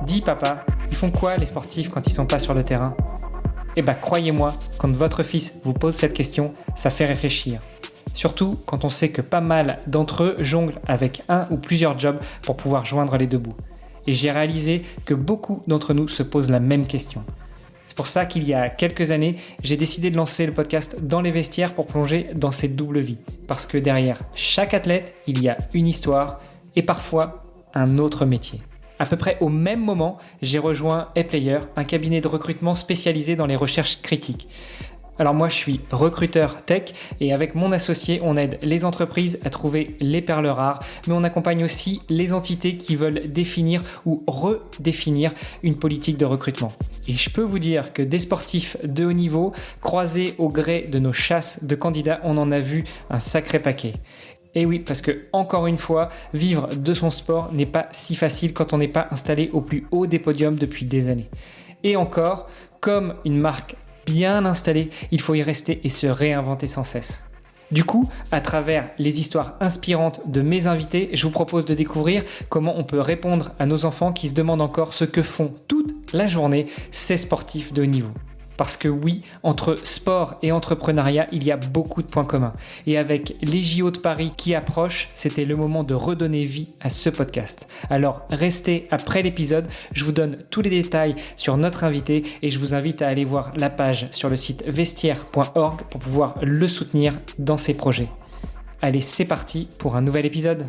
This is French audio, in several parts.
Dis papa, ils font quoi les sportifs quand ils sont pas sur le terrain? Eh ben croyez-moi, quand votre fils vous pose cette question, ça fait réfléchir. Surtout quand on sait que pas mal d'entre eux jonglent avec un ou plusieurs jobs pour pouvoir joindre les deux bouts. Et j'ai réalisé que beaucoup d'entre nous se posent la même question. C'est pour ça qu'il y a quelques années, j'ai décidé de lancer le podcast Dans les vestiaires pour plonger dans cette double vie. Parce que derrière chaque athlète, il y a une histoire et parfois un autre métier. À peu près au même moment, j'ai rejoint ePlayer, un cabinet de recrutement spécialisé dans les recherches critiques. Alors moi, je suis recruteur tech et avec mon associé, on aide les entreprises à trouver les perles rares, mais on accompagne aussi les entités qui veulent définir ou redéfinir une politique de recrutement. Et je peux vous dire que des sportifs de haut niveau, croisés au gré de nos chasses de candidats, on en a vu un sacré paquet. Et oui, parce que, encore une fois, vivre de son sport n'est pas si facile quand on n'est pas installé au plus haut des podiums depuis des années. Et encore, comme une marque bien installée, il faut y rester et se réinventer sans cesse. Du coup, à travers les histoires inspirantes de mes invités, je vous propose de découvrir comment on peut répondre à nos enfants qui se demandent encore ce que font toute la journée ces sportifs de haut niveau. Parce que oui, entre sport et entrepreneuriat, il y a beaucoup de points communs. Et avec les JO de Paris qui approchent, c'était le moment de redonner vie à ce podcast. Alors restez après l'épisode, je vous donne tous les détails sur notre invité et je vous invite à aller voir la page sur le site vestiaire.org pour pouvoir le soutenir dans ses projets. Allez, c'est parti pour un nouvel épisode.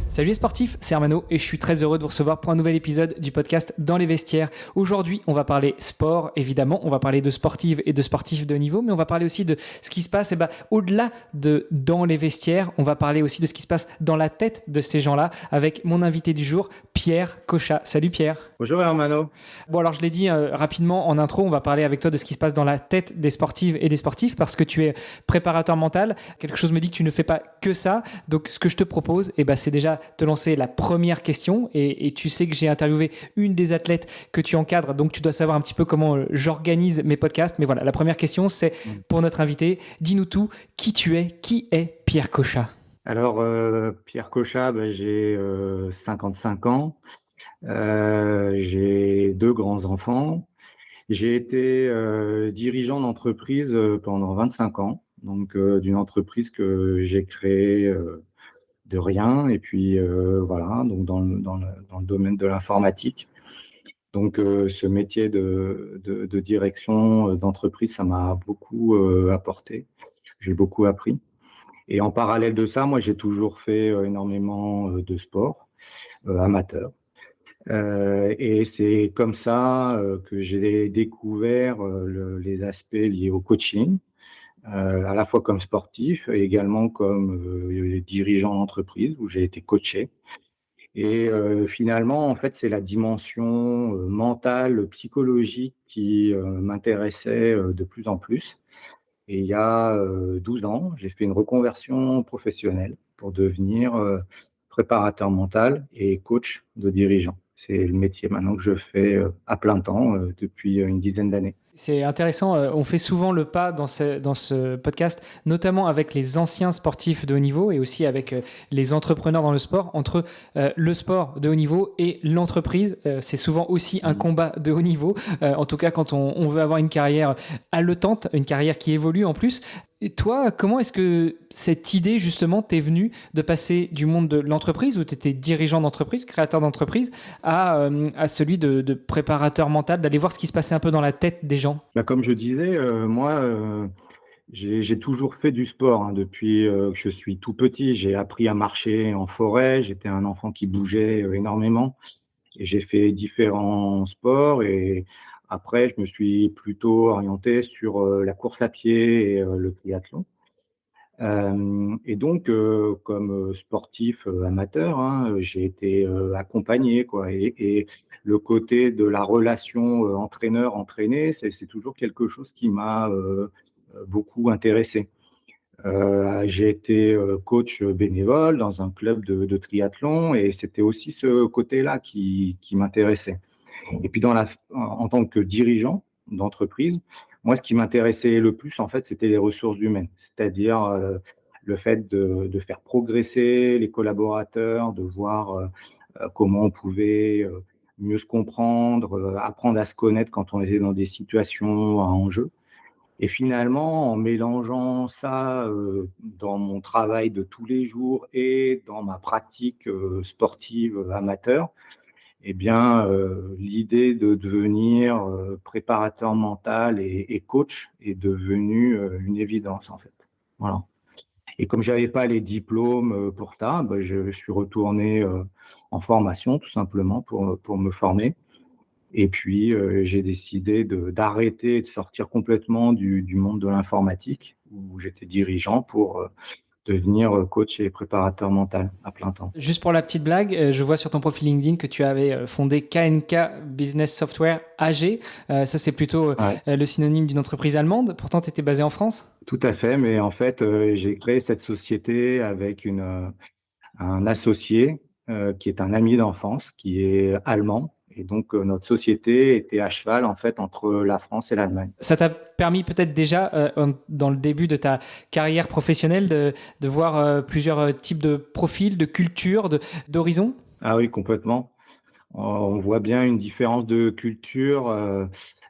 Salut les sportifs, c'est Armano et je suis très heureux de vous recevoir pour un nouvel épisode du podcast Dans les vestiaires. Aujourd'hui, on va parler sport, évidemment, on va parler de sportives et de sportifs de haut niveau, mais on va parler aussi de ce qui se passe au-delà de dans les vestiaires. On va parler aussi de ce qui se passe dans la tête de ces gens-là avec mon invité du jour, Pierre Cochat. Salut Pierre. Bonjour Armano. Bon alors je l'ai dit rapidement en intro, on va parler avec toi de ce qui se passe dans la tête des sportives et des sportifs parce que tu es préparateur mental. Quelque chose me dit que tu ne fais pas que ça. Donc ce que je te propose, c'est déjà te lancer la première question et tu sais que j'ai interviewé une des athlètes que tu encadres, donc tu dois savoir un petit peu comment j'organise mes podcasts. Mais voilà, la première question c'est pour notre invité, dis-nous tout, qui est Pierre Cochat? Alors Pierre Cochat, j'ai 55 ans, j'ai 2 grands-enfants, j'ai été dirigeant d'entreprise pendant 25 ans, donc d'une entreprise que j'ai créée de rien et puis voilà, donc dans le domaine de l'informatique. Donc ce métier de direction d'entreprise, ça m'a beaucoup apporté, j'ai beaucoup appris. Et en parallèle de ça, moi, j'ai toujours fait énormément de sport amateur. Et c'est comme ça que j'ai découvert les aspects liés au coaching, à la fois comme sportif et également comme dirigeant d'entreprise où j'ai été coaché. Et finalement, en fait, c'est la dimension mentale, psychologique qui m'intéressait de plus en plus. Et il y a 12 ans, j'ai fait une reconversion professionnelle pour devenir préparateur mental et coach de dirigeants. C'est le métier maintenant que je fais à plein temps depuis une dizaine d'années. C'est intéressant, on fait souvent le pas dans ce podcast, notamment avec les anciens sportifs de haut niveau et aussi avec les entrepreneurs dans le sport, entre le sport de haut niveau et l'entreprise. C'est souvent aussi un combat de haut niveau, en tout cas quand on veut avoir une carrière haletante, une carrière qui évolue en plus. Et toi, comment est-ce que cette idée, justement, t'est venue de passer du monde de l'entreprise, où tu étais dirigeant d'entreprise, créateur d'entreprise, à celui de préparateur mental, d'aller voir ce qui se passait un peu dans la tête des gens? Comme je disais, moi, j'ai toujours fait du sport hein, depuis que je suis tout petit. J'ai appris à marcher en forêt, j'étais un enfant qui bougeait énormément et j'ai fait différents sports et après, je me suis plutôt orienté sur la course à pied et le triathlon. Et donc, comme sportif amateur, hein, j'ai été accompagné, quoi. Et le côté de la relation entraîneur-entraîné, c'est toujours quelque chose qui m'a beaucoup intéressé. J'ai été coach bénévole dans un club de triathlon et c'était aussi ce côté-là qui m'intéressait. Et puis en tant que dirigeant d'entreprise, moi, ce qui m'intéressait le plus, en fait, c'était les ressources humaines, c'est-à-dire le fait de faire progresser les collaborateurs, de voir comment on pouvait mieux se comprendre, apprendre à se connaître quand on était dans des situations à enjeu. Et finalement, en mélangeant ça dans mon travail de tous les jours et dans ma pratique sportive amateur, eh bien, l'idée de devenir préparateur mental et coach est devenue une évidence en fait. Voilà. Et comme j'avais pas les diplômes pour ça, bah, je suis retourné en formation tout simplement pour me former. Et puis, j'ai décidé d'arrêter et de sortir complètement du monde de l'informatique où j'étais dirigeant pour devenir coach et préparateur mental à plein temps. Juste pour la petite blague, je vois sur ton profil LinkedIn que tu avais fondé KNK Business Software AG. Ça, c'est plutôt Ouais. le synonyme d'une entreprise allemande. Pourtant, tu étais basé en France. Tout à fait, mais en fait, j'ai créé cette société avec un associé qui est un ami d'enfance, qui est allemand. Et donc, notre société était à cheval en fait entre la France et l'Allemagne. Ça t'a permis peut-être déjà, dans le début de ta carrière professionnelle, de voir plusieurs types de profils, de cultures, d'horizons. Ah oui, complètement. On voit bien une différence de culture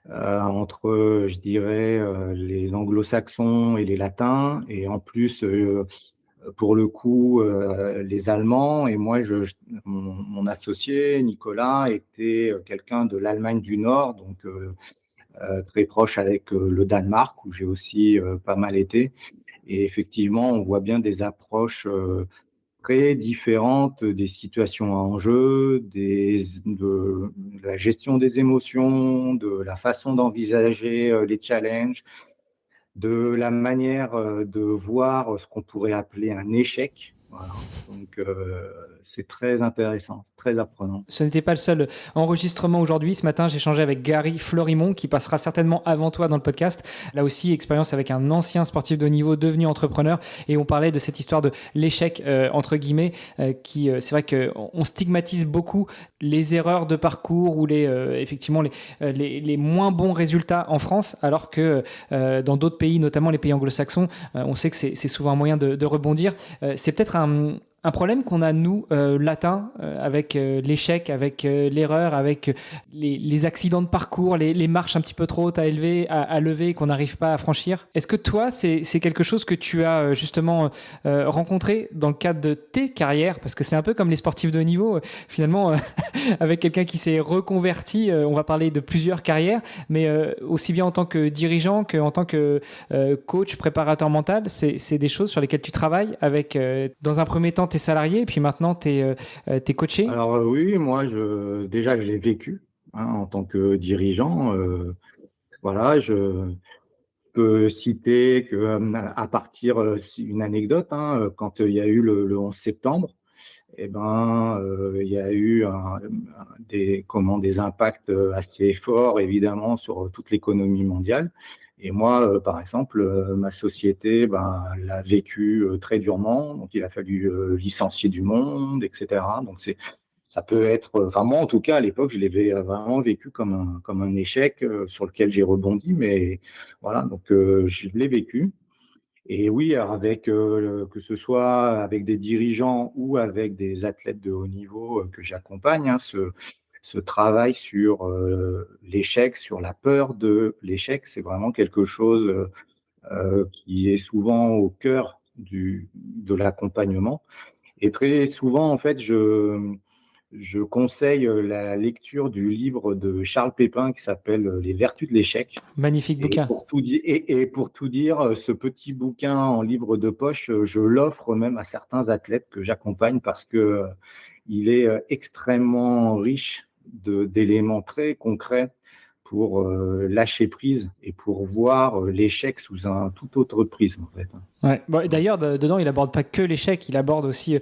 entre, je dirais, les anglo-saxons et les latins, et en plus, pour le coup, les Allemands. Et moi, mon associé Nicolas était quelqu'un de l'Allemagne du Nord, donc très proche avec le Danemark, où j'ai aussi pas mal été. Et effectivement, on voit bien des approches très différentes des situations à enjeu, de la gestion des émotions, de la façon d'envisager les challenges, de la manière de voir ce qu'on pourrait appeler un échec. Voilà. Donc, c'est très intéressant, très apprenant. Ce n'était pas le seul enregistrement aujourd'hui. Ce matin, j'ai échangé avec Gary Florimont, qui passera certainement avant toi dans le podcast. Là aussi, expérience avec un ancien sportif de haut niveau devenu entrepreneur. Et on parlait de cette histoire de l'échec, entre guillemets, qui, c'est vrai qu'on stigmatise beaucoup les erreurs de parcours ou effectivement les moins bons résultats en France, alors que dans d'autres pays, notamment les pays anglo-saxons, on sait que c'est souvent un moyen de rebondir. C'est peut-être un problème qu'on a, nous, latins, avec l'échec, avec l'erreur, avec les accidents de parcours, les marches un petit peu trop hautes à lever, qu'on n'arrive pas à franchir. Est-ce que toi, c'est quelque chose que tu as justement rencontré dans le cadre de tes carrières? Parce que c'est un peu comme les sportifs de haut niveau, finalement, avec quelqu'un qui s'est reconverti. On va parler de plusieurs carrières, mais aussi bien en tant que dirigeant qu'en tant que coach, préparateur mental, c'est des choses sur lesquelles tu travailles avec, dans un premier temps, tes salariés, et puis maintenant, t'es coaché. Alors oui, moi, déjà, je l'ai vécu en tant que dirigeant. Voilà, je peux citer que, à partir, une anecdote, quand il y a eu le 11 septembre, et ben, il y a eu des impacts assez forts, évidemment, sur toute l'économie mondiale. Et moi, par exemple, ma société, ben, l'a vécu très durement. Donc, il a fallu licencier du monde, etc. Donc, ça peut être, enfin moi en tout cas à l'époque, je l'avais vraiment vécu comme un échec sur lequel j'ai rebondi. Mais voilà, donc je l'ai vécu. Et oui, alors avec, que ce soit avec des dirigeants ou avec des athlètes de haut niveau que j'accompagne, ce travail sur l'échec, sur la peur de l'échec, c'est vraiment quelque chose qui est souvent au cœur de l'accompagnement. Et très souvent, en fait, je conseille la lecture du livre de Charles Pépin qui s'appelle Les Vertus de l'échec. Magnifique Et bouquin. pour tout dire, ce petit bouquin en livre de poche, je l'offre même à certains athlètes que j'accompagne parce que il est extrêmement riche d'éléments très concrets pour lâcher prise et pour voir l'échec sous un tout autre prisme, en fait. Ouais. Bon, et d'ailleurs, dedans, il aborde pas que l'échec, il aborde aussi,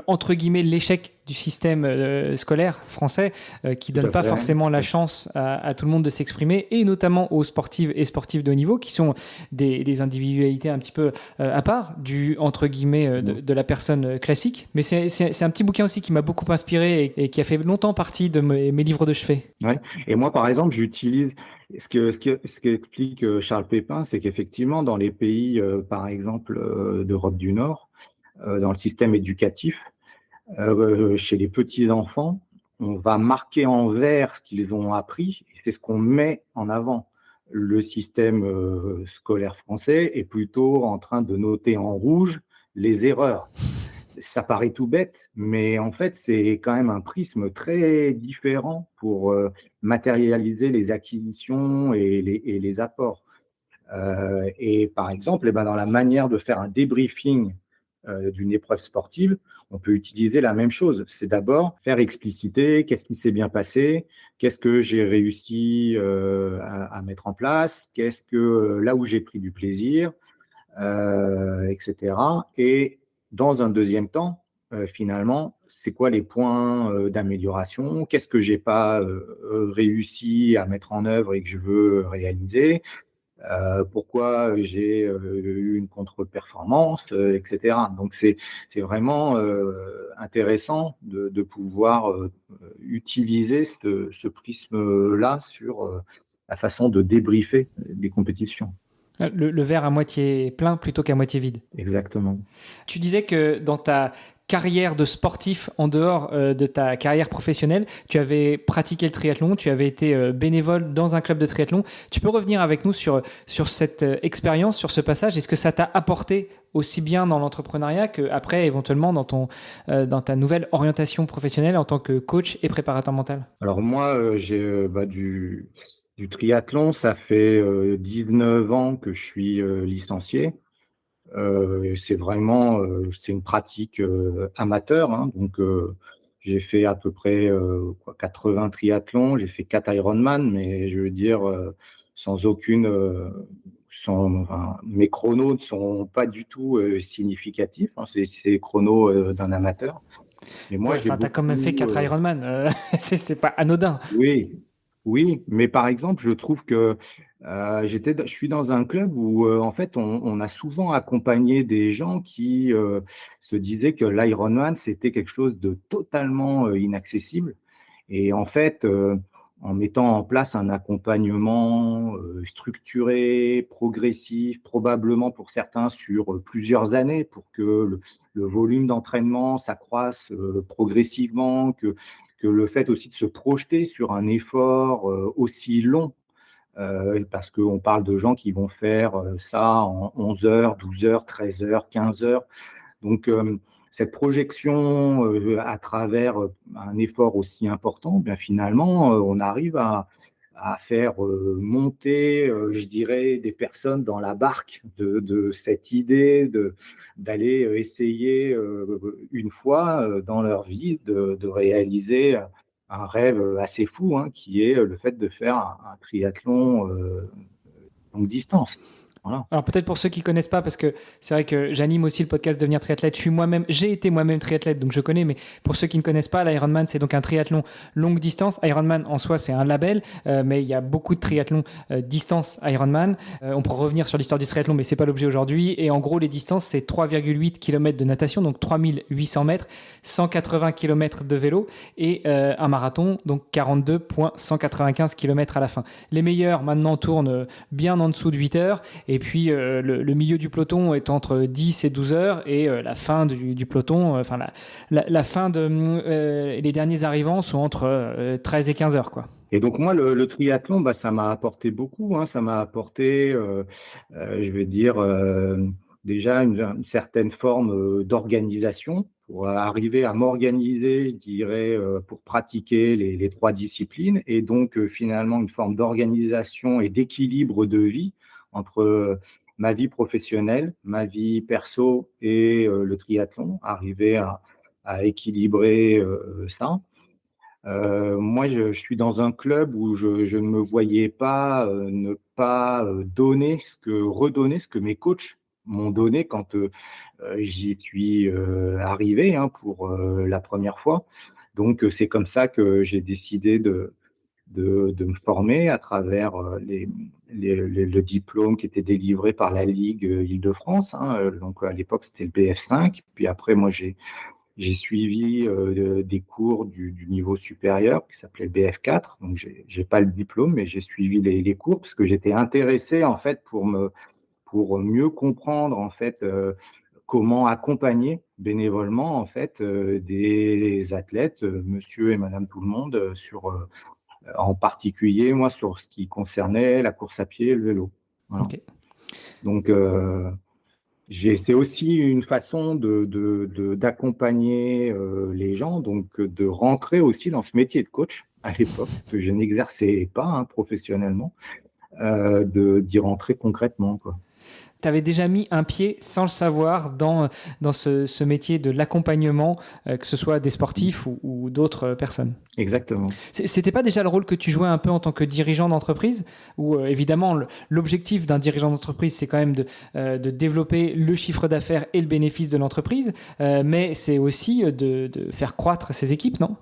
entre guillemets, l'échec du système scolaire français, qui Tout donne à pas fait. forcément la chance à tout le monde de s'exprimer, et notamment aux sportives et sportifs de haut niveau, qui sont des individualités un petit peu à part entre guillemets, de la personne classique. Mais c'est un petit bouquin aussi qui m'a beaucoup inspiré et qui a fait longtemps partie de mes livres de chevet. Ouais. Et moi, par exemple, Ce qu'explique Charles Pépin, c'est qu'effectivement, dans les pays, par exemple, d'Europe du Nord, dans le système éducatif, chez les petits enfants, on va marquer en vert ce qu'ils ont appris, et c'est ce qu'on met en avant. Le système scolaire français est plutôt en train de noter en rouge les erreurs. Ça paraît tout bête, mais en fait, c'est quand même un prisme très différent pour matérialiser les acquisitions et les apports. Et par exemple, eh ben, dans la manière de faire un débriefing d'une épreuve sportive, on peut utiliser la même chose. C'est d'abord faire expliciter qu'est-ce qui s'est bien passé, qu'est-ce que j'ai réussi à mettre en place, qu'est-ce que là où j'ai pris du plaisir, etc. Et dans un deuxième temps, finalement, c'est quoi les points d'amélioration, qu'est-ce que j'ai pas réussi à mettre en œuvre et que je veux réaliser, pourquoi j'ai eu une contre-performance, etc. Donc c'est vraiment intéressant de pouvoir utiliser ce prisme-là sur la façon de débriefer des compétitions. Le verre à moitié plein plutôt qu'à moitié vide. Exactement. Tu disais que dans ta carrière de sportif, en dehors de ta carrière professionnelle, tu avais pratiqué le triathlon, tu avais été bénévole dans un club de triathlon. Tu peux revenir avec nous sur cette expérience, sur ce passage? Est-ce que ça t'a apporté aussi bien dans l'entrepreneuriat qu'après, éventuellement, dans ta nouvelle orientation professionnelle en tant que coach et préparateur mental? Alors moi, j'ai du triathlon, ça fait 19 ans que je suis licencié. C'est vraiment c'est une pratique amateur, hein, donc j'ai fait à peu près 80 triathlons, j'ai fait 4 Ironman, mais je veux dire sans aucune enfin, mes chronos ne sont pas du tout significatifs, hein, c'est les chronos d'un amateur. Mais moi Ouais, j'ai enfin, t'as quand même fait beaucoup 4 Ironman. C'est pas anodin. oui, oui, mais par exemple, je trouve que je suis dans un club où en fait on a souvent accompagné des gens qui se disaient que l'Ironman c'était quelque chose de totalement inaccessible. Et en fait, en mettant en place un accompagnement structuré, progressif, probablement pour certains sur plusieurs années, pour que le volume d'entraînement s'accroisse progressivement, que le fait aussi de se projeter sur un effort aussi long, parce qu'on parle de gens qui vont faire ça en 11 heures, 12 heures, 13 heures, 15 heures. Donc, cette projection à travers un effort aussi important, bien finalement, on arrive à faire monter, je dirais, des personnes dans la barque de cette idée d'aller essayer une fois dans leur vie de réaliser un rêve assez fou, hein, qui est le fait de faire un triathlon longue distance. Voilà. Alors peut-être pour ceux qui connaissent pas, parce que c'est vrai que j'anime aussi le podcast Devenir triathlète. J'ai été moi-même triathlète, donc je connais. Mais pour ceux qui ne connaissent pas, l'Ironman c'est donc un triathlon longue distance. Ironman en soi c'est un label, mais il y a beaucoup de triathlons distance Ironman. On pourra revenir sur l'histoire du triathlon, mais c'est pas l'objet aujourd'hui. Et en gros les distances c'est 3,8 km de natation, donc 3800 mètres, 180 km de vélo et un marathon, donc 42,195 km à la fin. Les meilleurs maintenant tournent bien en dessous de 8 heures, et puis le milieu du peloton est entre 10 et 12 heures, et la fin du peloton, enfin la fin les derniers arrivants sont entre 13 et 15 heures, quoi. Et donc moi, le triathlon, ça m'a apporté beaucoup, hein. Ça m'a apporté, je vais dire, déjà une certaine forme d'organisation pour arriver à m'organiser, je dirais, pour pratiquer les 3 disciplines, et donc finalement une forme d'organisation et d'équilibre de vie entre ma vie professionnelle, ma vie perso et le triathlon, arriver à équilibrer ça. Moi, je suis dans un club où je ne me voyais pas ne pas redonner ce que mes coachs m'ont donné quand j'y suis arrivé, hein, pour la première fois. Donc, c'est comme ça que j'ai décidé de me former à travers le diplôme qui était délivré par la Ligue Île-de-France, hein. Donc, à l'époque, c'était le BF5. Puis après, moi, J'ai suivi des cours du niveau supérieur qui s'appelait le BF4. Donc, j'ai pas le diplôme, mais j'ai suivi les cours parce que j'étais intéressé en fait pour mieux comprendre en fait comment accompagner bénévolement en fait des athlètes, monsieur et madame tout le monde, en particulier moi sur ce qui concernait la course à pied et le vélo. Voilà. Ok. Donc, c'est aussi une façon d'accompagner les gens, donc de rentrer aussi dans ce métier de coach à l'époque, que je n'exerçais pas professionnellement, d'y rentrer concrètement, quoi. Tu avais déjà mis un pied, sans le savoir, dans ce métier de l'accompagnement, que ce soit des sportifs ou d'autres personnes. Exactement. C'était pas déjà le rôle que tu jouais un peu en tant que dirigeant d'entreprise, où évidemment l'objectif d'un dirigeant d'entreprise, c'est quand même de développer le chiffre d'affaires et le bénéfice de l'entreprise, mais c'est aussi de faire croître ses équipes, non?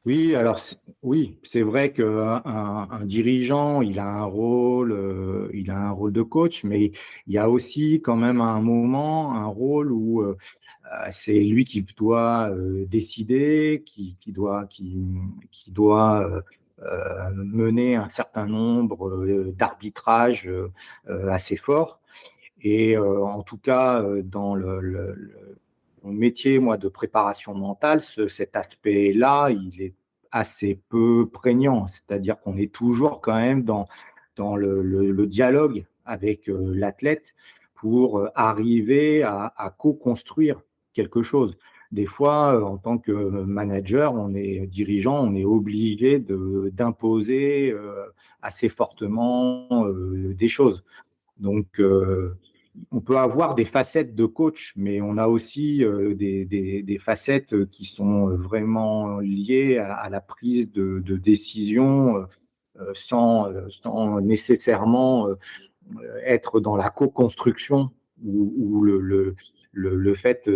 Oui, alors oui, c'est vrai qu'un dirigeant, il a un rôle de coach, mais il y a aussi quand même à un moment un rôle où c'est lui qui doit décider, qui doit mener un certain nombre d'arbitrages assez forts. Et en tout cas, dans mon métier, moi, de préparation mentale, cet aspect-là, il est assez peu prégnant. C'est-à-dire qu'on est toujours quand même dans le dialogue avec l'athlète pour arriver à co-construire quelque chose. Des fois, en tant que manager, on est dirigeant, on est obligé d'imposer assez fortement des choses. Donc, on peut avoir des facettes de coach, mais on a aussi des facettes qui sont vraiment liées à la prise de décision sans nécessairement être dans la co-construction ou le fait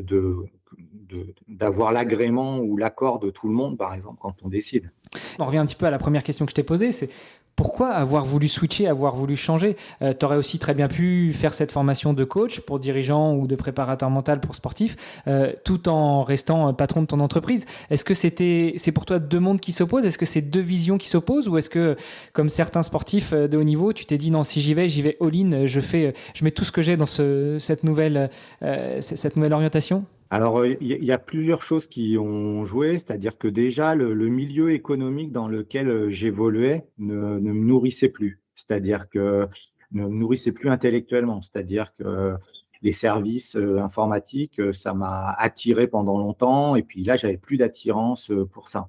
d'avoir l'agrément ou l'accord de tout le monde, par exemple, quand on décide. On revient un petit peu à la première question que je t'ai posée, c'est pourquoi avoir voulu switcher, avoir voulu changer? Tu aurais aussi très bien pu faire cette formation de coach pour dirigeant ou de préparateur mental pour sportif, tout en restant patron de ton entreprise. Est-ce que c'est pour toi deux mondes qui s'opposent? Est-ce que c'est deux visions qui s'opposent? Ou est-ce que, comme certains sportifs de haut niveau, tu t'es dit non, si j'y vais all-in, je mets tout ce que j'ai dans cette nouvelle orientation? Alors, il y a plusieurs choses qui ont joué, c'est-à-dire que déjà le milieu économique dans lequel j'évoluais ne me nourrissait plus. C'est-à-dire que ne me nourrissait plus intellectuellement. C'est-à-dire que les services informatiques, ça m'a attiré pendant longtemps et puis là, j'avais plus d'attirance pour ça.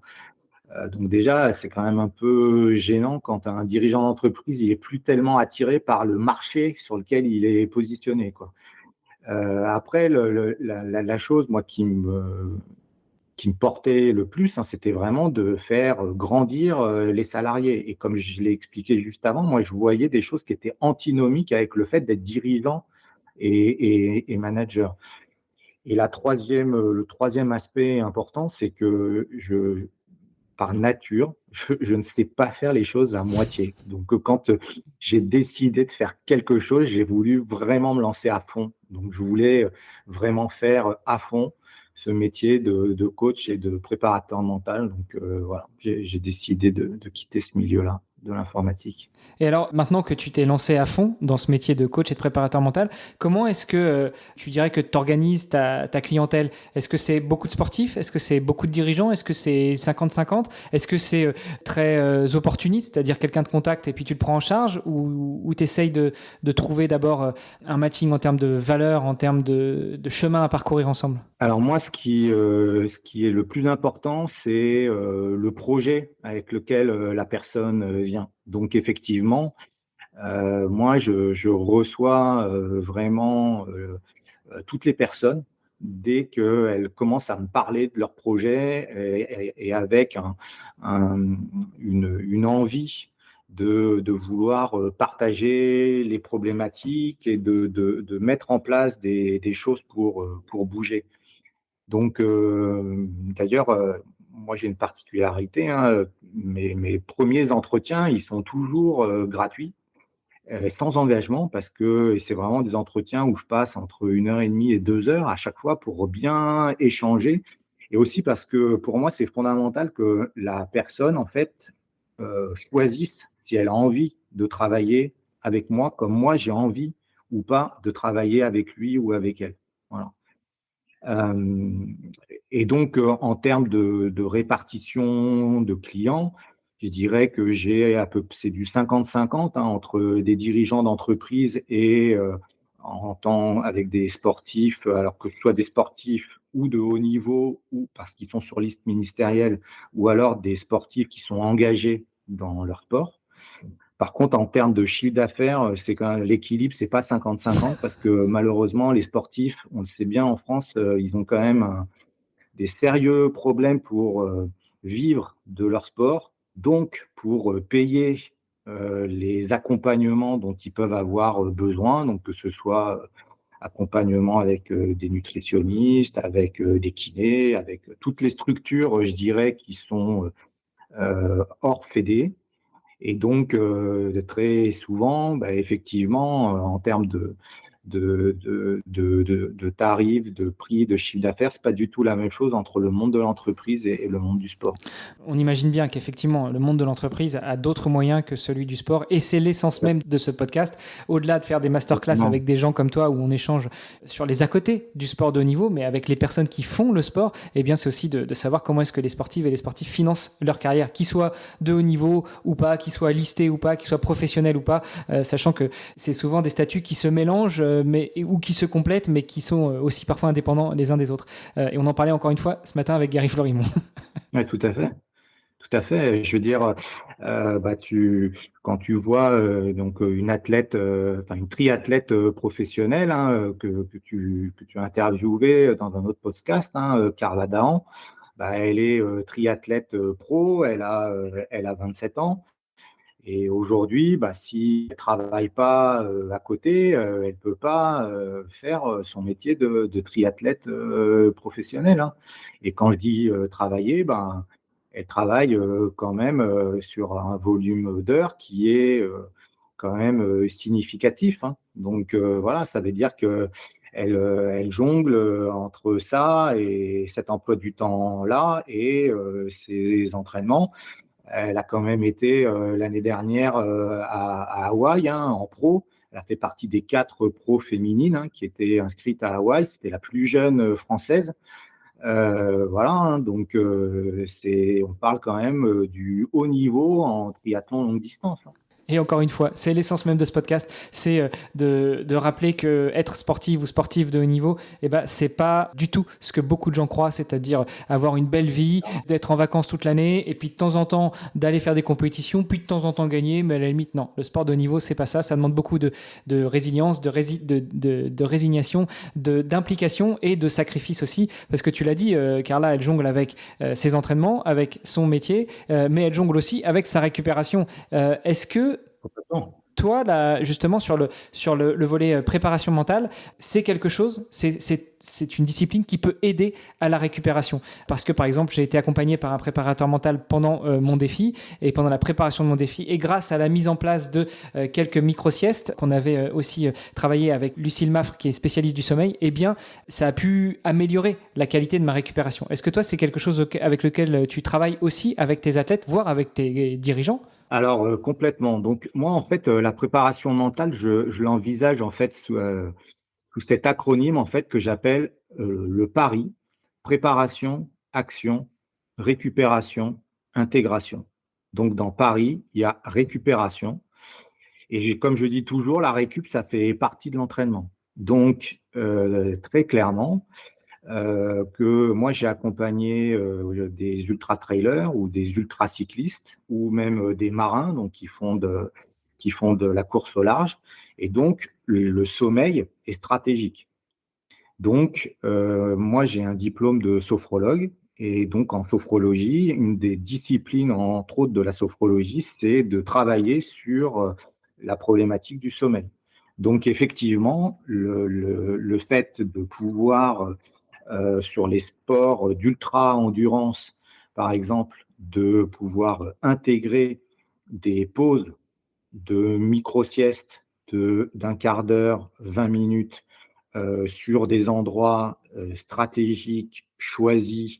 Donc déjà, c'est quand même un peu gênant quand un dirigeant d'entreprise, il est plus tellement attiré par le marché sur lequel il est positionné, quoi. Après, la chose, moi, qui me portait le plus, c'était vraiment de faire grandir les salariés. Et comme je l'ai expliqué juste avant, moi, je voyais des choses qui étaient antinomiques avec le fait d'être dirigeant et manager. Et le troisième aspect important, c'est que par nature, je ne sais pas faire les choses à moitié. Donc, quand j'ai décidé de faire quelque chose, j'ai voulu vraiment me lancer à fond. Donc, je voulais vraiment faire à fond ce métier de coach et de préparateur mental. Donc, voilà, j'ai décidé de quitter ce milieu-là, de l'informatique. Et alors, maintenant que tu t'es lancé à fond dans ce métier de coach et de préparateur mental, comment est-ce que tu dirais que tu organises ta clientèle? Est-ce que c'est beaucoup de sportifs? Est-ce que c'est beaucoup de dirigeants? Est-ce que c'est 50-50? Est-ce que c'est très opportuniste, c'est-à-dire quelqu'un te contacte et puis tu le prends en charge? Ou tu essayes de trouver d'abord un matching en termes de valeur, en termes de chemin à parcourir ensemble? Alors moi, ce qui est le plus important, c'est le projet avec lequel la personne vient. Donc effectivement, moi, je reçois vraiment toutes les personnes dès qu'elles commencent à me parler de leur projet et avec une envie de vouloir partager les problématiques et de mettre en place des choses pour bouger. Donc, d'ailleurs, moi j'ai une particularité, mes premiers entretiens, ils sont toujours gratuits sans engagement, parce que c'est vraiment des entretiens où je passe entre 1 heure et demie et 2 heures à chaque fois pour bien échanger. Et aussi parce que pour moi, c'est fondamental que la personne, en fait, choisisse si elle a envie de travailler avec moi, comme moi j'ai envie ou pas de travailler avec lui ou avec elle. Voilà. Hem et donc, en termes de répartition de clients, je dirais que j'ai à peu c'est du 50-50, hein, entre des dirigeants d'entreprise et en temps avec des sportifs, alors que ce soit des sportifs ou de haut niveau ou parce qu'ils sont sur liste ministérielle ou alors des sportifs qui sont engagés dans leur sport. Par contre, en termes de chiffre d'affaires, c'est quand même l'équilibre, c'est pas 50-50 parce que malheureusement, les sportifs, on le sait bien en France, ils ont quand même des sérieux problèmes pour vivre de leur sport, donc pour payer les accompagnements dont ils peuvent avoir besoin, donc que ce soit accompagnement avec des nutritionnistes, avec des kinés, avec toutes les structures, je dirais, qui sont hors fédé. Et donc, très souvent, bah, effectivement, en termes de tarifs, de prix, de chiffre d'affaires, c'est pas du tout la même chose entre le monde de l'entreprise et le monde du sport. On imagine bien qu'effectivement, le monde de l'entreprise a d'autres moyens que celui du sport. Et c'est l'essence même de ce podcast. Au-delà de faire des masterclass avec des gens comme toi où on échange sur les à côté du sport de haut niveau, mais avec les personnes qui font le sport, eh bien, c'est aussi de savoir comment est-ce que les sportives et les sportifs financent leur carrière, qu'ils soient de haut niveau ou pas, qu'ils soient listés ou pas, qu'ils soient professionnels ou pas, sachant que c'est souvent des statuts qui se mélangent ou qui se complètent, mais qui sont aussi parfois indépendants les uns des autres. Et on en parlait encore une fois ce matin avec Gary Florimond. Ouais, tout à fait. Tout à fait. Je veux dire, bah, quand tu vois, donc, une athlète, enfin une triathlète, professionnelle, hein, que tu as interviewée dans un autre podcast, hein, Carla Dahan, bah, elle est, triathlète, pro, elle a 27 ans et aujourd'hui, bah, si elle travaille pas, à côté, elle peut pas, faire, son métier de triathlète, professionnel, hein. Et quand je dis, travailler, ben, elle travaille, quand même, sur un volume d'heures qui est, quand même, significatif, hein. Donc, voilà, ça veut dire qu'elle, elle jongle, entre ça et cet emploi du temps-là et ses entraînements. Elle a quand même été, l'année dernière, à Hawaï, hein, en pro. Elle a fait partie des 4 pros féminines, hein, qui étaient inscrites à Hawaï. C'était la plus jeune, française. Voilà, hein, donc on parle quand même, du haut niveau en triathlon longue distance, hein. Et encore une fois, c'est l'essence même de ce podcast, c'est de rappeler que être sportif ou sportif de haut niveau, eh ben, c'est pas du tout ce que beaucoup de gens croient, c'est-à-dire avoir une belle vie, d'être en vacances toute l'année, et puis de temps en temps d'aller faire des compétitions, puis de temps en temps gagner, mais à la limite, non. Le sport de haut niveau, c'est pas ça. Ça demande beaucoup de résilience, de résignation, d'implication et de sacrifice aussi, parce que tu l'as dit, Carla, elle jongle avec ses entraînements, avec son métier, mais elle jongle aussi avec sa récupération. Est-ce que Complètement. toi, là, justement, sur le volet préparation mentale, c'est quelque chose, c'est une discipline qui peut aider à la récupération. Parce que, par exemple, j'ai été accompagné par un préparateur mental pendant mon défi et pendant la préparation de mon défi. Et grâce à la mise en place de quelques micro-siestes qu'on avait aussi travaillé avec Lucille Maffre, qui est spécialiste du sommeil, eh bien, ça a pu améliorer la qualité de ma récupération. Est-ce que toi, c'est quelque chose avec lequel tu travailles aussi avec tes athlètes, voire avec tes dirigeants? Alors, complètement. Donc moi, en fait, la préparation mentale, je l'envisage, en fait, sous cet acronyme, en fait, que j'appelle, le PARI: préparation, action, récupération, intégration. Donc dans PARI, il y a récupération et comme je dis toujours, la récup, ça fait partie de l'entraînement. Donc, très clairement, que moi j'ai accompagné, des ultra-trailers ou des ultra-cyclistes ou même, des marins donc qui font de la course au large et donc le sommeil est stratégique. Donc, moi j'ai un diplôme de sophrologue et donc en sophrologie, une des disciplines, entre autres de la sophrologie, c'est de travailler sur, la problématique du sommeil. Donc effectivement, le fait de pouvoir, sur les sports d'ultra endurance, par exemple, de pouvoir intégrer des pauses de micro-siestes d'un quart d'heure, 20 minutes, sur des endroits stratégiques choisis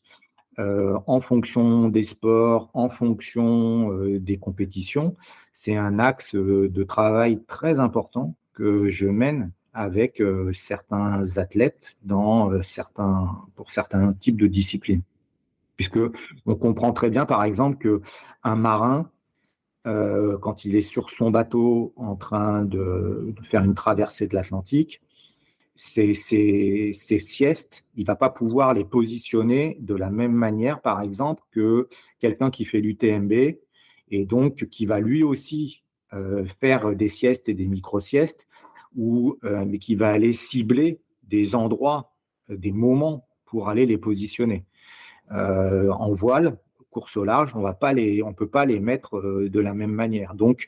en fonction des sports, en fonction des compétitions, c'est un axe de travail très important que je mène avec certains athlètes pour certains types de disciplines. Puisque on comprend très bien, par exemple, qu'un marin, quand il est sur son bateau en train de faire une traversée de l'Atlantique, ces siestes, il ne va pas pouvoir les positionner de la même manière, par exemple, que quelqu'un qui fait l'UTMB et donc qui va lui aussi faire des siestes et des micro-siestes, mais qui va aller cibler des endroits, des moments pour aller les positionner. En voile, course au large, on ne peut pas les mettre de la même manière. Donc,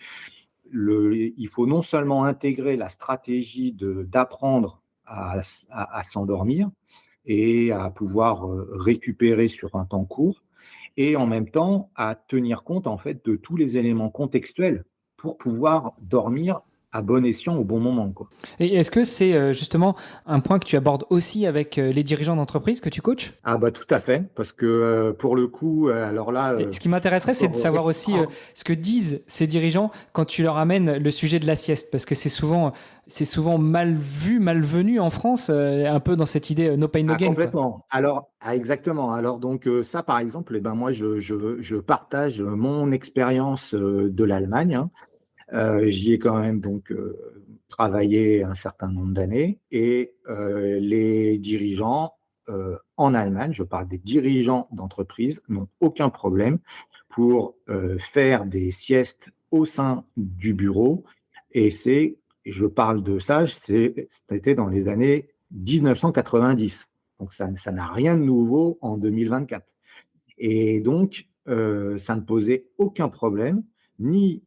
il faut non seulement intégrer la stratégie d'apprendre à s'endormir et à pouvoir récupérer sur un temps court, et en même temps à tenir compte en fait de tous les éléments contextuels pour pouvoir dormir à bon escient au bon moment, quoi. Et est-ce que c'est justement un point que tu abordes aussi avec les dirigeants d'entreprise que tu coaches? Ah bah tout à fait, parce que pour le coup, alors là, Et ce qui m'intéresserait, c'est de encore savoir aussi ce que disent ces dirigeants quand tu leur amènes le sujet de la sieste, parce que c'est souvent mal vu, malvenu en France, un peu dans cette idée no pain no ah gain, quoi. complètement. Alors exactement. Alors donc ça par exemple, eh ben moi je partage mon expérience de l'Allemagne, hein. J'y ai quand même donc travaillé un certain nombre d'années et les dirigeants en Allemagne, je parle des dirigeants d'entreprise, n'ont aucun problème pour faire des siestes au sein du bureau. Et je parle de ça, c'était dans les années 1990. Donc ça n'a rien de nouveau en 2024. Et donc, ça ne posait aucun problème, ni,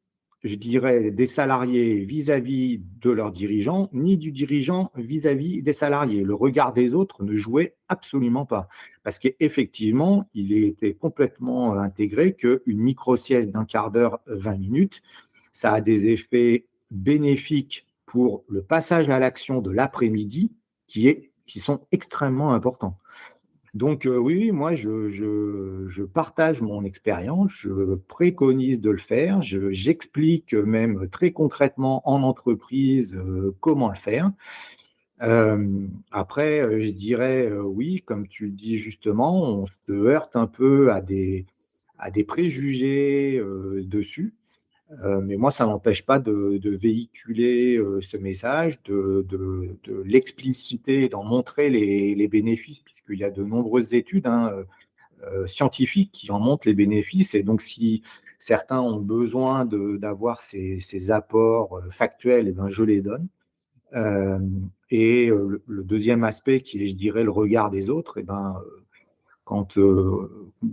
je dirais, des salariés vis-à-vis de leurs dirigeants, ni du dirigeant vis-à-vis des salariés. Le regard des autres ne jouait absolument pas. Parce qu'effectivement, il était complètement intégré qu'une micro-sieste d'un quart d'heure, 20 minutes, ça a des effets bénéfiques pour le passage à l'action de l'après-midi qui sont extrêmement importants. Donc oui, oui, moi je partage mon expérience, je préconise de le faire, j'explique même très concrètement en entreprise, comment le faire. Après, je dirais, oui, comme tu le dis justement, on se heurte un peu à des préjugés, dessus. Mais moi, ça ne m'empêche pas de véhiculer ce message, de l'expliciter, d'en montrer les bénéfices, puisqu'il y a de nombreuses études, hein, scientifiques qui en montrent les bénéfices. Et donc, si certains ont besoin d'avoir ces apports factuels, eh ben, je les donne. Euh, et le deuxième aspect, qui est, je dirais, le regard des autres, eh ben, quand,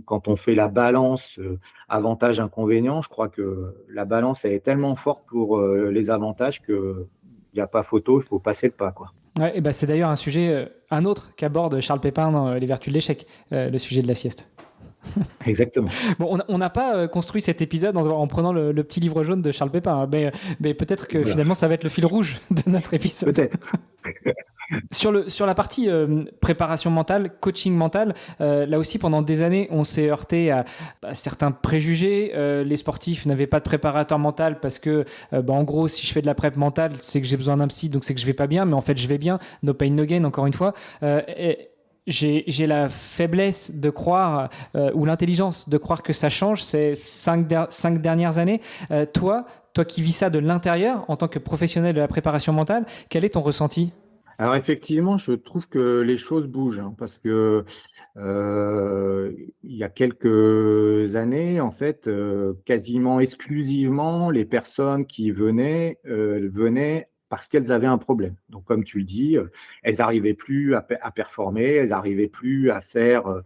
quand on fait la balance avantages-inconvénients, je crois que la balance elle est tellement forte pour les avantages qu'il n'y a pas photo, il faut passer le pas, quoi. Ouais, et ben c'est d'ailleurs un sujet, un autre qu'aborde Charles Pépin dans Les Vertus de l'échec, le sujet de la sieste. Exactement. Bon, on n'a pas construit cet épisode en prenant le petit livre jaune de Charles Pépin, hein, mais peut-être que Voilà. finalement ça va être le fil rouge de notre épisode. Peut-être. Sur la partie préparation mentale, coaching mental, là aussi pendant des années on s'est heurté à certains préjugés. Les sportifs n'avaient pas de préparateur mental parce que en gros si je fais de la prep mentale c'est que j'ai besoin d'un psy donc c'est que je vais pas bien, mais en fait je vais bien, no pain no gain encore une fois. J'ai la faiblesse de croire ou l'intelligence de croire que ça change ces 5 dernières années. Toi qui vis ça de l'intérieur en tant que professionnel de la préparation mentale, quel est ton ressenti? Alors effectivement, je trouve que les choses bougent, hein, parce que il y a quelques années, en fait, quasiment exclusivement, les personnes qui venaient parce qu'elles avaient un problème. Donc, comme tu le dis, elles n'arrivaient plus à performer, elles n'arrivaient plus à faire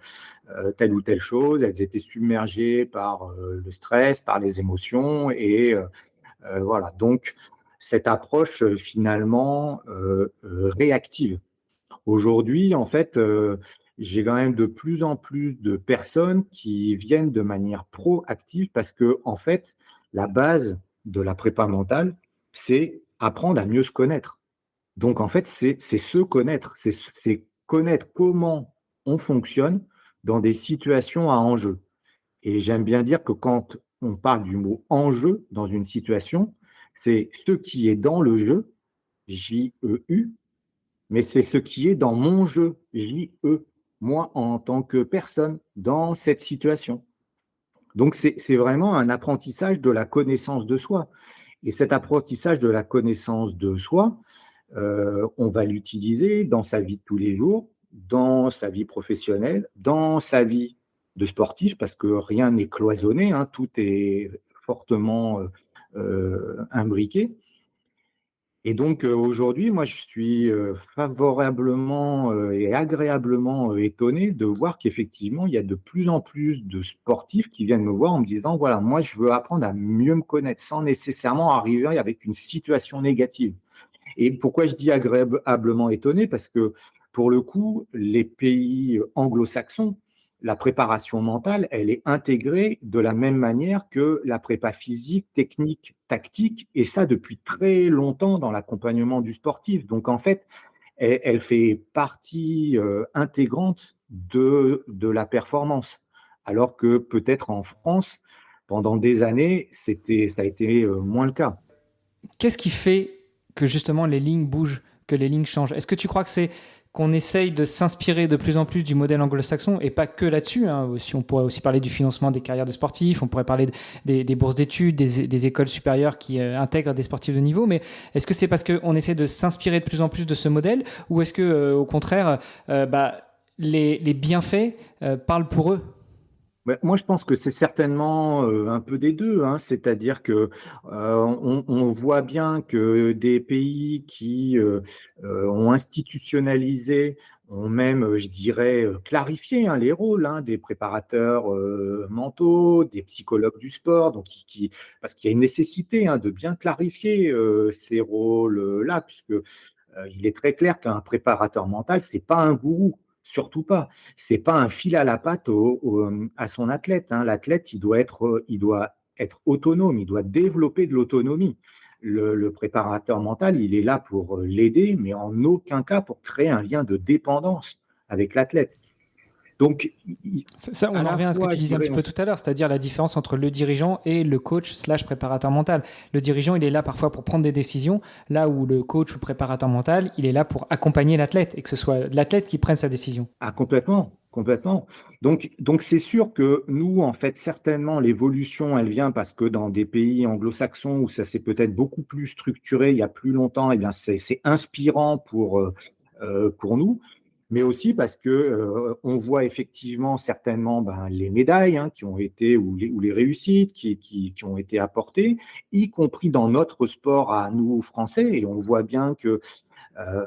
telle ou telle chose, elles étaient submergées par le stress, par les émotions, et voilà. Donc, cette approche finalement réactive. Aujourd'hui, en fait, j'ai quand même de plus en plus de personnes qui viennent de manière proactive parce que, en fait, la base de la prépa mentale, c'est apprendre à mieux se connaître. Donc en fait, c'est se connaître, c'est connaître comment on fonctionne dans des situations à enjeu. Et j'aime bien dire que quand on parle du mot enjeu dans une situation, c'est ce qui est dans le jeu, J-E-U, mais c'est ce qui est dans mon jeu, J-E, moi en tant que personne dans cette situation. Donc c'est vraiment un apprentissage de la connaissance de soi. Et cet apprentissage de la connaissance de soi, on va l'utiliser dans sa vie de tous les jours, dans sa vie professionnelle, dans sa vie de sportif, parce que rien n'est cloisonné, hein, tout est fortement imbriqué. Et donc aujourd'hui, moi, je suis favorablement et agréablement étonné de voir qu'effectivement, il y a de plus en plus de sportifs qui viennent me voir en me disant, voilà, moi, je veux apprendre à mieux me connaître sans nécessairement arriver avec une situation négative. Et pourquoi je dis agréablement étonné? Parce que pour le coup, les pays anglo-saxons, la préparation mentale, elle est intégrée de la même manière que la prépa physique, technique, tactique, et ça depuis très longtemps dans l'accompagnement du sportif. Donc en fait, elle fait partie intégrante de la performance. Alors que peut-être en France, pendant des années, ça a été moins le cas. Qu'est-ce qui fait que justement les lignes bougent, que les lignes changent? Est-ce que tu crois que c'est qu'on essaye de s'inspirer de plus en plus du modèle anglo-saxon, et pas que là-dessus, hein. Si on pourrait aussi parler du financement des carrières de sportifs, on pourrait parler des bourses d'études, des écoles supérieures qui intègrent des sportifs de niveau, mais est-ce que c'est parce qu'on essaie de s'inspirer de plus en plus de ce modèle, ou est-ce que au contraire, les bienfaits parlent pour eux? Moi, je pense que c'est certainement un peu des deux, hein. C'est-à-dire que on voit bien que des pays qui ont institutionnalisé, ont même, je dirais, clarifié, hein, les rôles, hein, des préparateurs mentaux, des psychologues du sport, donc parce qu'il y a une nécessité, hein, de bien clarifier ces rôles-là, puisque il est très clair qu'un préparateur mental, c'est pas un gourou. Surtout pas. C'est pas un fil à la patte à son athlète, hein. L'athlète, il doit être autonome, il doit développer de l'autonomie. Le préparateur mental, il est là pour l'aider, mais en aucun cas pour créer un lien de dépendance avec l'athlète. Donc, Ça, à on en la revient à ce que fois, tu je disais un dirais, petit peu tout à l'heure, c'est-à-dire la différence entre le dirigeant et le coach slash préparateur mental. Le dirigeant, il est là parfois pour prendre des décisions, là où le coach ou le préparateur mental, il est là pour accompagner l'athlète et que ce soit l'athlète qui prenne sa décision. ah, complètement, complètement. Donc c'est sûr que nous, en fait, certainement, l'évolution, elle vient parce que dans des pays anglo-saxons où ça s'est peut-être beaucoup plus structuré il y a plus longtemps, eh bien, c'est inspirant pour nous, mais aussi parce que on voit effectivement certainement ben, les médailles, hein, qui ont été, ou les réussites qui ont été apportées, y compris dans notre sport à nous, Français, et on voit bien que euh,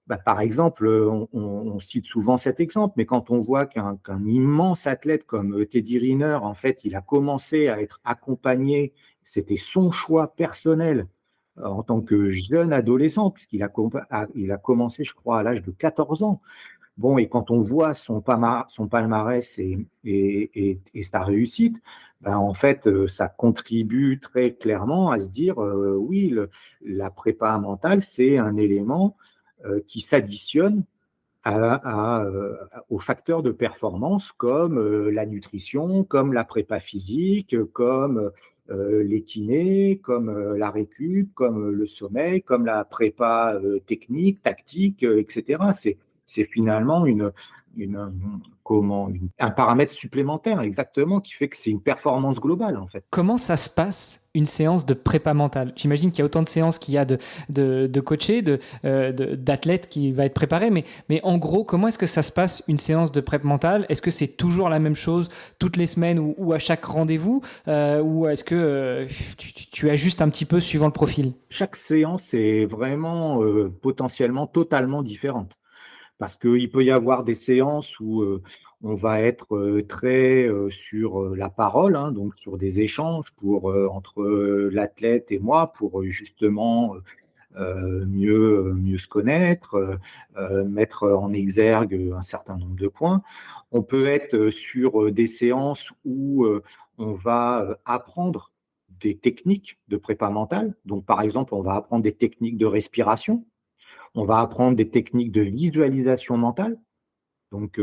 bah, par exemple, on cite souvent cet exemple, mais quand on voit qu'un immense athlète comme Teddy Riner, en fait, il a commencé à être accompagné, c'était son choix personnel en tant que jeune adolescent, il a commencé, je crois, à l'âge de 14 ans. Bon, et quand on voit son palmarès et sa réussite, ben, en fait, ça contribue très clairement à se dire, oui, la prépa mentale, c'est un élément qui s'additionnent aux facteurs de performance comme la nutrition, comme la prépa physique, comme les kinés, comme la récup, comme le sommeil, comme la prépa technique, tactique, etc. C'est finalement une, un paramètre supplémentaire, exactement, qui fait que c'est une performance globale, en fait. Comment ça se passe une séance de prépa mentale? J'imagine qu'il y a autant de séances qu'il y a de coachés, d'athlètes qui va être préparé, mais en gros, comment est-ce que ça se passe une séance de prépa mentale? Est-ce que c'est toujours la même chose toutes les semaines ou à chaque rendez-vous, ou est-ce que tu ajustes un petit peu suivant le profil? Chaque séance est vraiment potentiellement totalement différente. Parce qu'il peut y avoir des séances où on va être très sur la parole, hein, donc sur des échanges entre l'athlète et moi pour justement mieux se connaître, mettre en exergue un certain nombre de points. On peut être sur des séances où on va apprendre des techniques de prépa mentale. Donc, par exemple, on va apprendre des techniques de respiration, on va apprendre des techniques de visualisation mentale. Donc,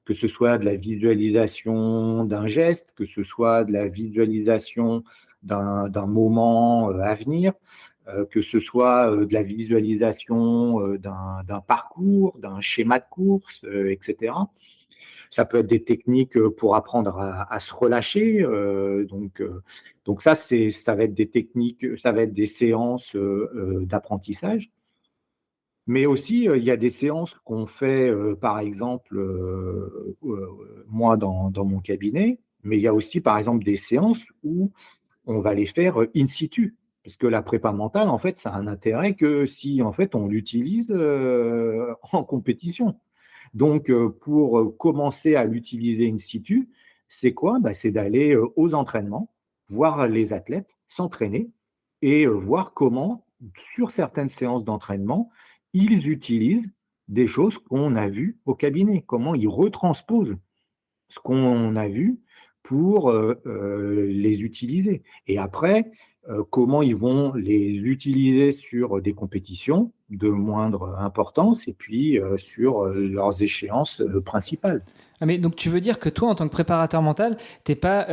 que ce soit de la visualisation d'un geste, que ce soit de la visualisation d'un moment à venir, que ce soit de la visualisation d'un parcours, d'un schéma de course, etc. Ça peut être des techniques pour apprendre à se relâcher. Donc ça va être des techniques, ça va être des séances d'apprentissage. Mais aussi, il y a des séances qu'on fait, par exemple, moi dans mon cabinet, mais il y a aussi, par exemple, des séances où on va les faire in situ. Parce que la prépa mentale, en fait, ça a un intérêt que si, en fait, on l'utilise en compétition. Donc, pour commencer à l'utiliser in situ, c'est quoi? Bah, c'est d'aller aux entraînements, voir les athlètes s'entraîner et voir comment, sur certaines séances d'entraînement, ils utilisent des choses qu'on a vues au cabinet, comment ils retransposent ce qu'on a vu pour les utiliser. Et après, comment ils vont les utiliser sur des compétitions de moindre importance et puis sur leurs échéances principales. Ah, mais donc tu veux dire que toi, en tant que préparateur mental, t'es pas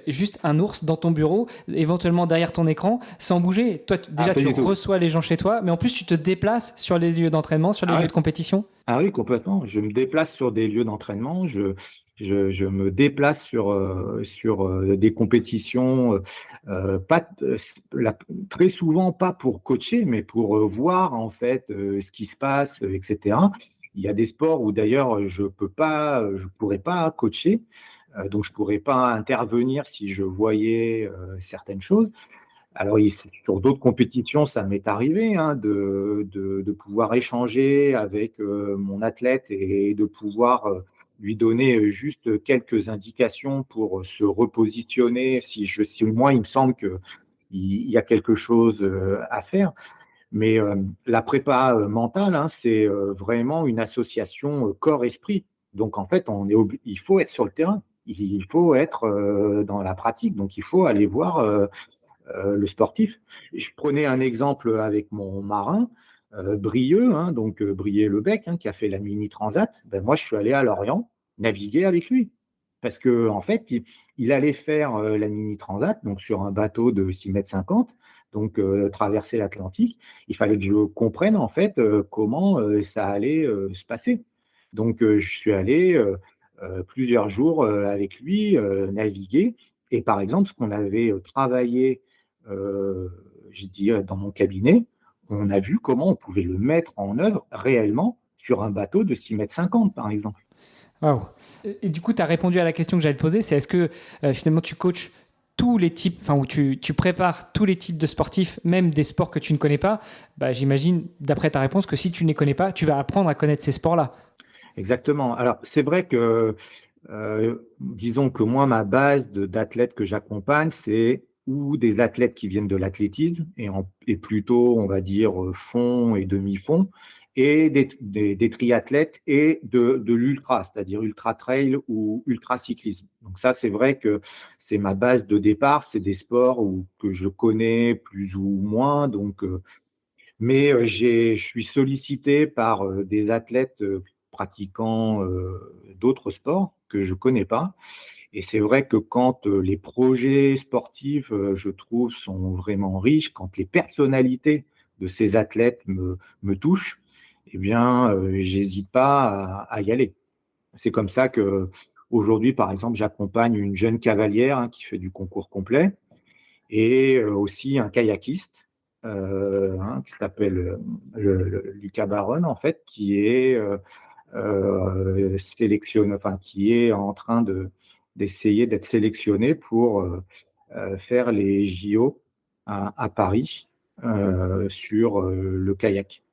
juste un ours dans ton bureau, éventuellement derrière ton écran, sans bouger. Toi, déjà, Pas tu du tout. reçois les gens chez toi, mais en plus, tu te déplaces sur les lieux d'entraînement, sur les Ah lieux ouais. de compétition. Ah oui, complètement. Je me déplace sur des lieux d'entraînement, je me déplace sur des compétitions, pas, très souvent pas pour coacher, mais pour voir en fait ce qui se passe, etc. Il y a des sports où d'ailleurs je pourrais pas coacher, donc je pourrais pas intervenir si je voyais certaines choses. Alors, sur d'autres compétitions, ça m'est arrivé de pouvoir échanger avec mon athlète et de pouvoir lui donner juste quelques indications pour se repositionner si moi, il me semble qu'il y a quelque chose à faire. Mais la prépa mentale, c'est vraiment une association corps-esprit. Donc, en fait, il faut être sur le terrain, il faut être dans la pratique. Donc, il faut aller voir le sportif. Je prenais un exemple avec mon marin, Brieux, donc Briey-le-Bec, qui a fait la Mini Transat. Ben, moi, je suis allé à Lorient naviguer avec lui. Parce que en fait, il allait faire la Mini Transat, donc sur un bateau de 6,50 m, donc traverser l'Atlantique. Il fallait que je comprenne en fait comment ça allait se passer. Donc, je suis allé plusieurs jours avec lui naviguer. Et par exemple, ce qu'on avait travaillé j'ai dit dans mon cabinet, on a vu comment on pouvait le mettre en œuvre réellement sur un bateau de 6,50 m, par exemple. Waouh. Et du coup, tu as répondu à la question que j'allais te poser, c'est est-ce que finalement tu coaches tous les types, enfin, où tu prépares tous les types de sportifs, même des sports que tu ne connais pas. Bah, j'imagine, d'après ta réponse, que si tu ne les connais pas, tu vas apprendre à connaître ces sports-là. Exactement. Alors, c'est vrai que, disons que moi, ma base d'athlètes que j'accompagne, c'est ou des athlètes qui viennent de l'athlétisme et plutôt, on va dire, fond et demi-fond, et des triathlètes et de l'ultra, c'est-à-dire ultra trail ou ultra cyclisme. Donc ça, c'est vrai que c'est ma base de départ, c'est des sports que je connais plus ou moins. Donc, mais je suis sollicité par des athlètes pratiquant d'autres sports que je ne connais pas. Et c'est vrai que quand les projets sportifs, je trouve, sont vraiment riches, quand les personnalités de ces athlètes me touchent, eh bien, j'hésite pas à y aller. C'est comme ça que aujourd'hui, par exemple, j'accompagne une jeune cavalière qui fait du concours complet et aussi un kayakiste qui s'appelle Lucas Baronne, en fait, qui est sélectionné, enfin, qui est en train d'essayer d'être sélectionné pour faire les JO à Paris sur le kayak.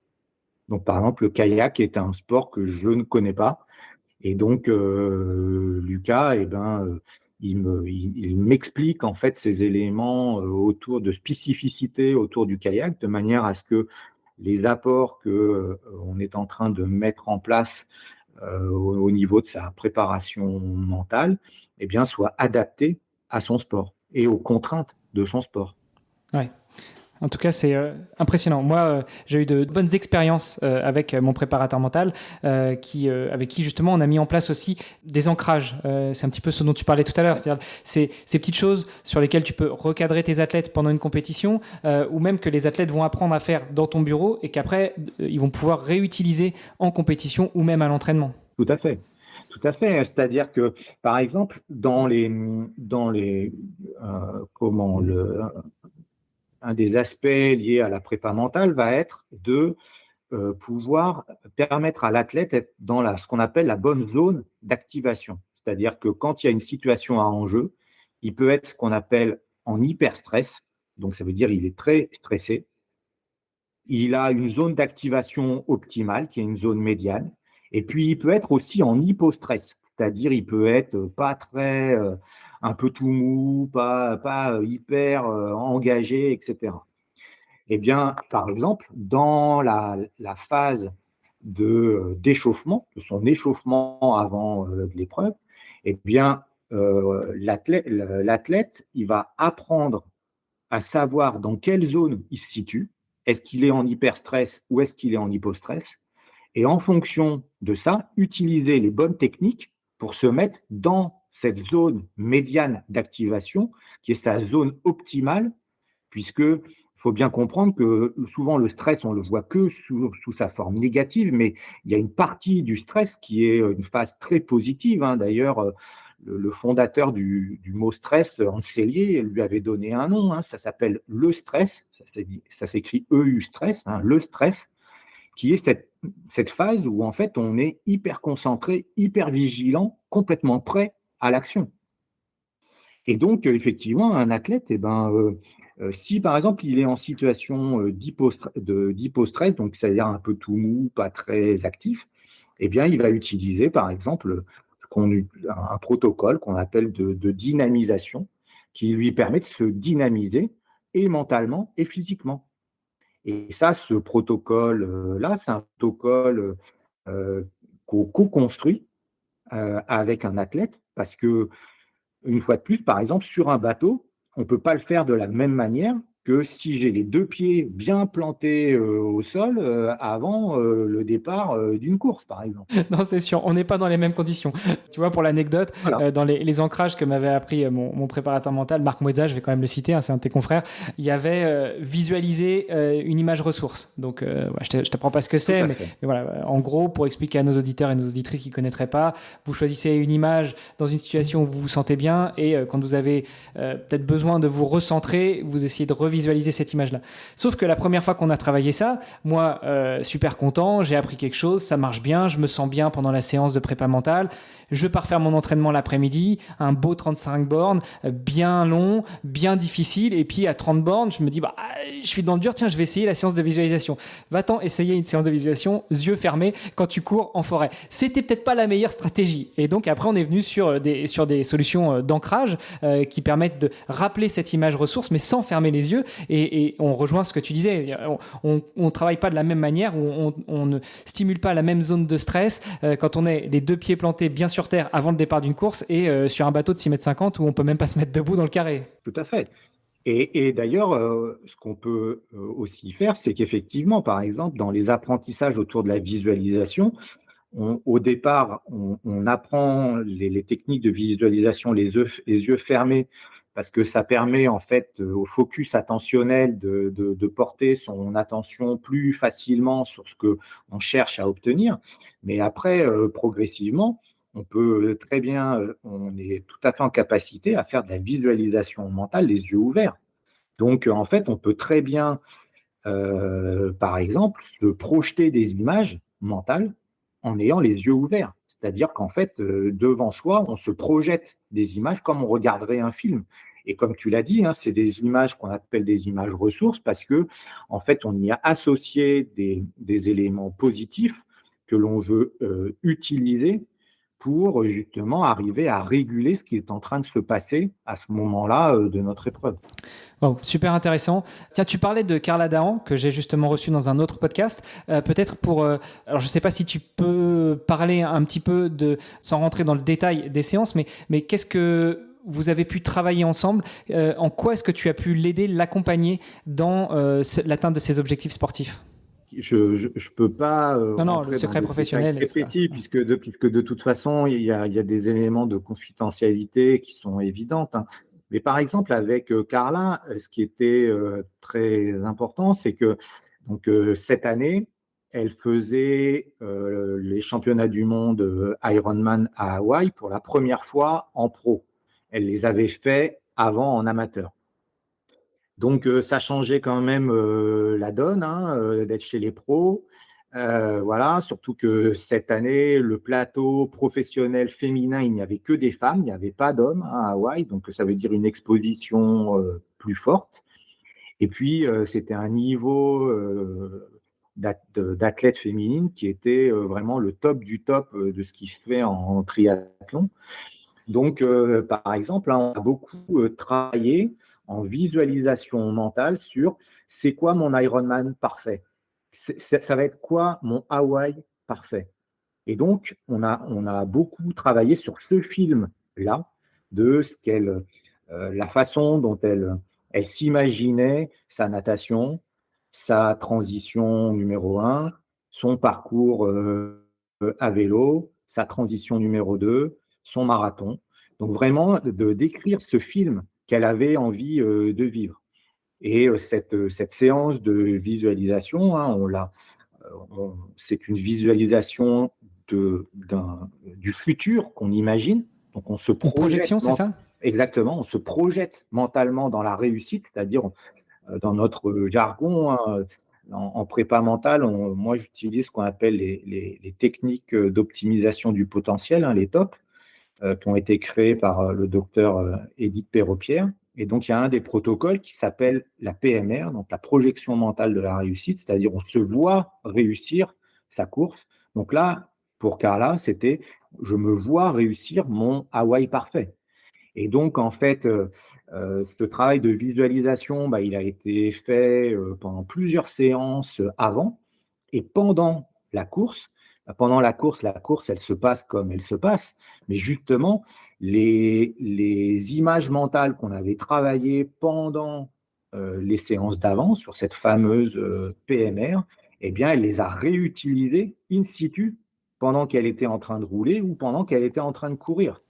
Donc, par exemple, le kayak est un sport que je ne connais pas. Et donc, Lucas, eh ben, il m'explique en fait ces éléments autour de spécificité autour du kayak, de manière à ce que les apports que on est en train de mettre en place au niveau de sa préparation mentale, eh bien, soient adaptés à son sport et aux contraintes de son sport. Ouais. En tout cas, c'est impressionnant. Moi, j'ai eu de bonnes expériences avec mon préparateur mental, avec qui justement on a mis en place aussi des ancrages. C'est un petit peu ce dont tu parlais tout à l'heure, c'est-à-dire ces petites choses sur lesquelles tu peux recadrer tes athlètes pendant une compétition, ou même que les athlètes vont apprendre à faire dans ton bureau et qu'après ils vont pouvoir réutiliser en compétition ou même à l'entraînement. Tout à fait. Tout à fait. C'est-à-dire que, par exemple, un des aspects liés à la prépa mentale va être de pouvoir permettre à l'athlète d'être dans ce qu'on appelle la bonne zone d'activation. C'est-à-dire que quand il y a une situation à enjeu, il peut être ce qu'on appelle en hyperstress. Donc, ça veut dire qu'il est très stressé. Il a une zone d'activation optimale, qui est une zone médiane. Et puis, il peut être aussi en hypostress, c'est-à-dire il peut être pas très, un peu tout mou, pas hyper engagé, etc. Eh bien, par exemple, dans la phase d'échauffement, de son échauffement avant l'épreuve, eh bien, l'athlète, il va apprendre à savoir dans quelle zone il se situe. Est-ce qu'il est en hyperstress ou est-ce qu'il est en hypostress? Et en fonction de ça, utiliser les bonnes techniques pour se mettre dans cette zone médiane d'activation, qui est sa zone optimale, puisque il faut bien comprendre que souvent le stress, on le voit que sous sa forme négative, mais il y a une partie du stress qui est une phase très positive. D'ailleurs, le fondateur du mot stress, Hans Selye, lui avait donné un nom. Ça s'appelle le stress. Ça s'écrit EU stress, le stress, qui est cette phase où en fait on est hyper concentré, hyper vigilant, complètement prêt à l'action. Et donc effectivement, un athlète, si par exemple il est en situation d'hypostress, donc c'est-à-dire un peu tout mou, pas très actif, eh bien il va utiliser par exemple un protocole qu'on appelle de dynamisation, qui lui permet de se dynamiser et mentalement et physiquement. Et ça, ce protocole-là, c'est un protocole qu'on co-construit avec un athlète, parce que, une fois de plus, par exemple, sur un bateau, on ne peut pas le faire de la même manière que si j'ai les 2 pieds bien plantés au sol avant le départ d'une course, par exemple. Non, c'est sûr, on n'est pas dans les mêmes conditions. Tu vois, pour l'anecdote, Voilà. dans les ancrages que m'avait appris mon préparateur mental, Marc Moisa, je vais quand même le citer, c'est un de tes confrères, il y avait visualisé une image ressource. Donc, je ne t'apprends pas ce que c'est, mais voilà, en gros, pour expliquer à nos auditeurs et nos auditrices qui ne connaîtraient pas, vous choisissez une image dans une situation où vous vous sentez bien et quand vous avez peut-être besoin de vous recentrer, vous essayez de revisualiser cette image-là. Sauf que la première fois qu'on a travaillé ça, moi, super content, j'ai appris quelque chose, ça marche bien, je me sens bien pendant la séance de prépa mentale. Je pars faire mon entraînement l'après-midi, un beau 35 bornes, bien long, bien difficile. Et puis à 30 bornes, je me dis, je suis dans le dur, tiens, je vais essayer la séance de visualisation. Va-t'en essayer une séance de visualisation, yeux fermés, quand tu cours en forêt. C'était peut-être pas la meilleure stratégie. Et donc après, on est venu sur des solutions d'ancrage qui permettent de rappeler cette image ressource, mais sans fermer les yeux. Et on rejoint ce que tu disais. On ne travaille pas de la même manière, on ne stimule pas la même zone de stress quand on est les 2 pieds plantés bien sur terre avant le départ d'une course et sur un bateau de 6,50 m où on peut même pas se mettre debout dans le carré. Tout à fait. Et d'ailleurs, ce qu'on peut aussi faire, c'est qu'effectivement, par exemple, dans les apprentissages autour de la visualisation, au départ, on apprend les techniques de visualisation les yeux fermés, parce que ça permet en fait au focus attentionnel de porter son attention plus facilement sur ce qu'on cherche à obtenir. Mais après, progressivement, on peut très bien, on est tout à fait en capacité à faire de la visualisation mentale les yeux ouverts. Donc, en fait, on peut très bien, par exemple, se projeter des images mentales en ayant les yeux ouverts. C'est-à-dire qu'en fait, devant soi, on se projette des images comme on regarderait un film. Et comme tu l'as dit, c'est des images qu'on appelle des images ressources parce que, en fait, on y a associé des éléments positifs que l'on veut utiliser pour justement arriver à réguler ce qui est en train de se passer à ce moment-là de notre épreuve. Wow, super intéressant. Tiens, tu parlais de Carla Dahan, que j'ai justement reçu dans un autre podcast. Peut-être alors je ne sais pas si tu peux parler un petit peu sans rentrer dans le détail des séances, mais qu'est-ce que vous avez pu travailler ensemble. En quoi est-ce que tu as pu l'aider, l'accompagner dans l'atteinte de ses objectifs sportifs? Je peux pas Non, non, le rentrer dans secret des détails professionnel, très etc. précis puisque de toute façon, il y a des éléments de confidentialité qui sont évidentes, hein. Mais par exemple, avec Carla, ce qui était très important, c'est que donc, cette année, elle faisait les championnats du monde Ironman à Hawaï pour la première fois en pro. Elle les avait faits avant en amateur. Donc, ça changeait quand même la donne, hein, d'être chez les pros. Voilà, surtout que cette année, le plateau professionnel féminin, il n'y avait que des femmes, il n'y avait pas d'hommes, hein, à Hawaï, donc ça veut dire une exposition plus forte. Et puis, c'était un niveau d'athlète féminine qui était vraiment le top du top de ce qui se fait en triathlon. Donc, par exemple, hein, on a beaucoup travaillé en visualisation mentale sur c'est quoi mon Ironman parfait? Ça va être quoi mon Hawaï parfait? Et donc, on a beaucoup travaillé sur ce film-là, de ce qu'elle, la façon dont elle s'imaginait sa natation, sa transition numéro un, son parcours à vélo, sa transition numéro 2, son marathon. Donc vraiment, de décrire ce film qu'elle avait envie de vivre. Et cette séance de visualisation, hein, c'est une visualisation du futur qu'on imagine. Donc on se Une projette projection, c'est ça? exactement, on se projette mentalement dans la réussite, c'est-à-dire dans notre jargon, hein, en prépa mentale, moi j'utilise ce qu'on appelle les techniques d'optimisation du potentiel, hein, les TOP, qui ont été créées par le docteur Édith Perropierre. Et donc, il y a un des protocoles qui s'appelle la PMR, donc la projection mentale de la réussite, c'est-à-dire on se voit réussir sa course. Donc là, pour Carla, c'était je me vois réussir mon Hawaï parfait. Et donc, en fait, ce travail de visualisation, bah, il a été fait pendant plusieurs séances avant et pendant la course. Bah, pendant la course, elle se passe comme elle se passe. Mais justement, les images mentales qu'on avait travaillées pendant les séances d'avant sur cette fameuse PMR, eh bien, elle les a réutilisées in situ pendant qu'elle était en train de rouler ou pendant qu'elle était en train de courir.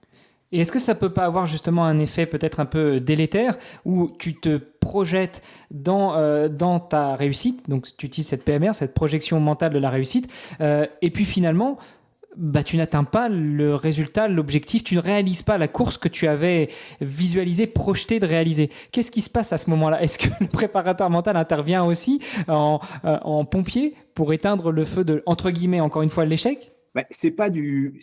Et est-ce que ça peut pas avoir justement un effet peut-être un peu délétère où tu te projettes dans ta réussite, donc tu utilises cette PMR, cette projection mentale de la réussite, et puis finalement, bah, tu n'atteins pas le résultat, l'objectif, tu ne réalises pas la course que tu avais visualisée, projetée de réaliser. Qu'est-ce qui se passe à ce moment-là? Est-ce que le préparateur mental intervient aussi en pompier pour éteindre le feu de, entre guillemets, encore une fois, l'échec? Bah, c'est pas du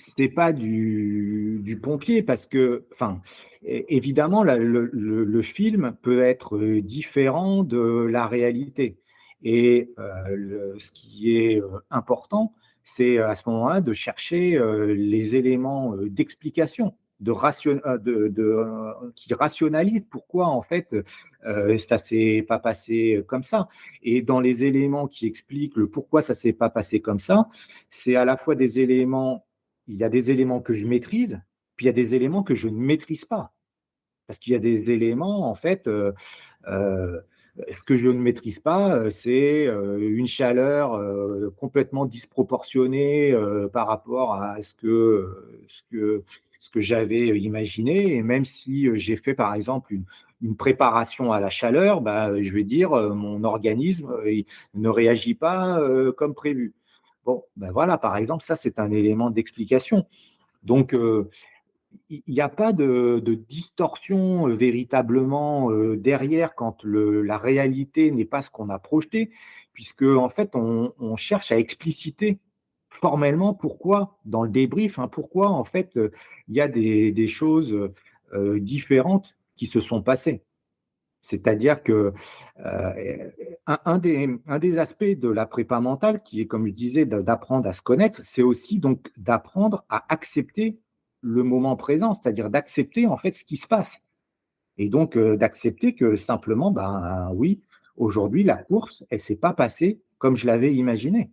pompier parce que, enfin, évidemment, le film peut être différent de la réalité. Et ce qui est important, c'est à ce moment-là de chercher les éléments d'explication, qui rationalisent pourquoi en fait ça s'est pas passé comme ça. Et dans les éléments qui expliquent le pourquoi ça s'est pas passé comme ça, c'est à la fois des éléments, il y a des éléments que je maîtrise, puis il y a des éléments que je ne maîtrise pas. Parce qu'il y a des éléments, en fait, heu, ce que je ne maîtrise pas, c'est une chaleur complètement disproportionnée par rapport à ce que j'avais imaginé. Et même si j'ai fait, par exemple, une préparation à la chaleur, bah, je vais dire, mon organisme il ne réagit pas comme prévu. Bon, ben voilà, par exemple, ça, c'est un élément d'explication. Donc, il n'y a pas de distorsion véritablement derrière quand la réalité n'est pas ce qu'on a projeté, puisque en fait, on cherche à expliciter formellement pourquoi, dans le débrief, hein, pourquoi en fait il y a des choses différentes qui se sont passées. C'est-à-dire que un des aspects de la prépa mentale, qui est, comme je disais, d'apprendre à se connaître, c'est aussi donc d'apprendre à accepter le moment présent, c'est-à-dire d'accepter en fait ce qui se passe. Et donc d'accepter que simplement, ben oui, aujourd'hui, la course, elle ne s'est pas passée comme je l'avais imaginé.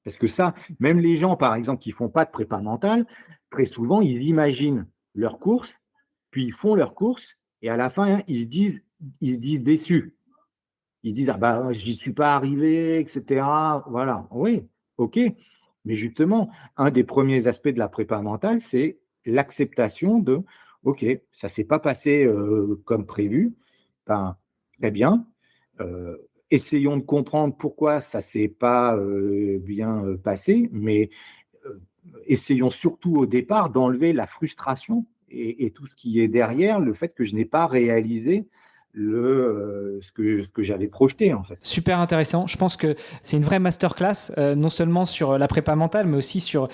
Parce que ça, même les gens, par exemple, qui ne font pas de prépa mentale, très souvent, ils imaginent leur course puis ils font leurs courses et à la fin, ils se disent déçus. Ils disent: «Ah bah, j'y suis pas arrivé et cetera». Voilà, oui, OK, mais justement, un des premiers aspects de la prépa mentale, c'est l'acceptation de: «OK, ça s'est pas passé, comme prévu, ben, très bien, essayons de comprendre pourquoi ça s'est pas, bien, passé, mais heu, essayons surtout au départ d'enlever la frustration et tout ce qui est derrière le fait que je n'ai pas réalisé ce que j'avais projeté, en fait». Super intéressant. Je pense que c'est une vraie masterclass, non seulement sur la prépa mentale, mais aussi sur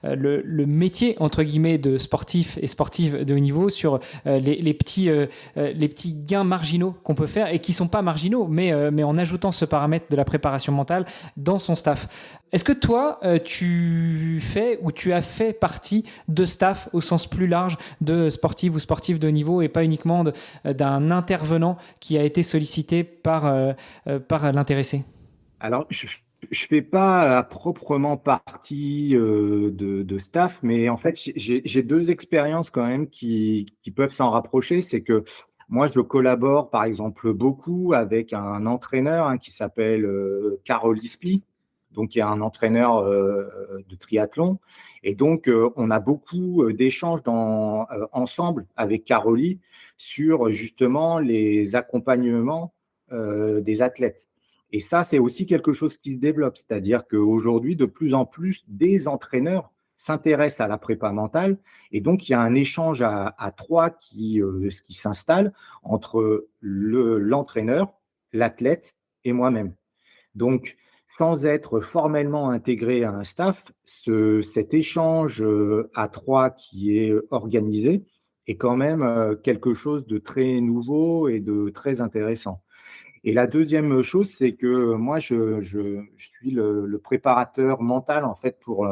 le métier, entre guillemets, de sportif et sportive de haut niveau, sur les petits gains marginaux qu'on peut faire et qui ne sont pas marginaux, mais en ajoutant ce paramètre de la préparation mentale dans son staff. Est-ce que toi, tu fais ou tu as fait partie de staff au sens plus large de sportifs ou sportifs de haut niveau et pas uniquement d'un intervenant qui a été sollicité par l'intéressé? Alors, je fais pas à proprement partie, de staff, mais en fait, j'ai 2 expériences quand même qui peuvent s'en rapprocher. C'est que moi, je collabore, par exemple, beaucoup avec un entraîneur, hein, qui s'appelle, Carol Ispi, donc qui est un entraîneur, de triathlon et donc on a beaucoup, d'échanges ensemble avec Caroly sur, justement, les accompagnements, des athlètes. Et ça, c'est aussi quelque chose qui se développe. C'est-à-dire qu'aujourd'hui, de plus en plus, des entraîneurs s'intéressent à la prépa mentale. Et donc, il y a un échange à trois qui s'installe entre l'entraîneur, l'athlète et moi-même. Donc, sans être formellement intégré à un staff, cet échange à trois qui est organisé est quand même quelque chose de très nouveau et de très intéressant. Et la deuxième chose, c'est que moi, je suis le préparateur mental en fait pour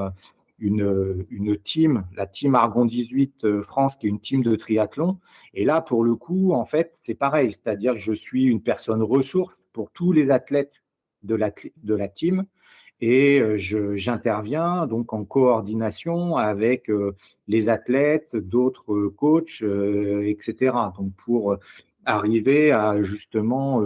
une team, la team Argon 18 France, qui est une team de triathlon. Et là, pour le coup, en fait, c'est pareil, c'est-à-dire que je suis une personne ressource pour tous les athlètes de la team. Et j'interviens donc en coordination avec les athlètes, d'autres coachs, etc. Donc pour arriver à justement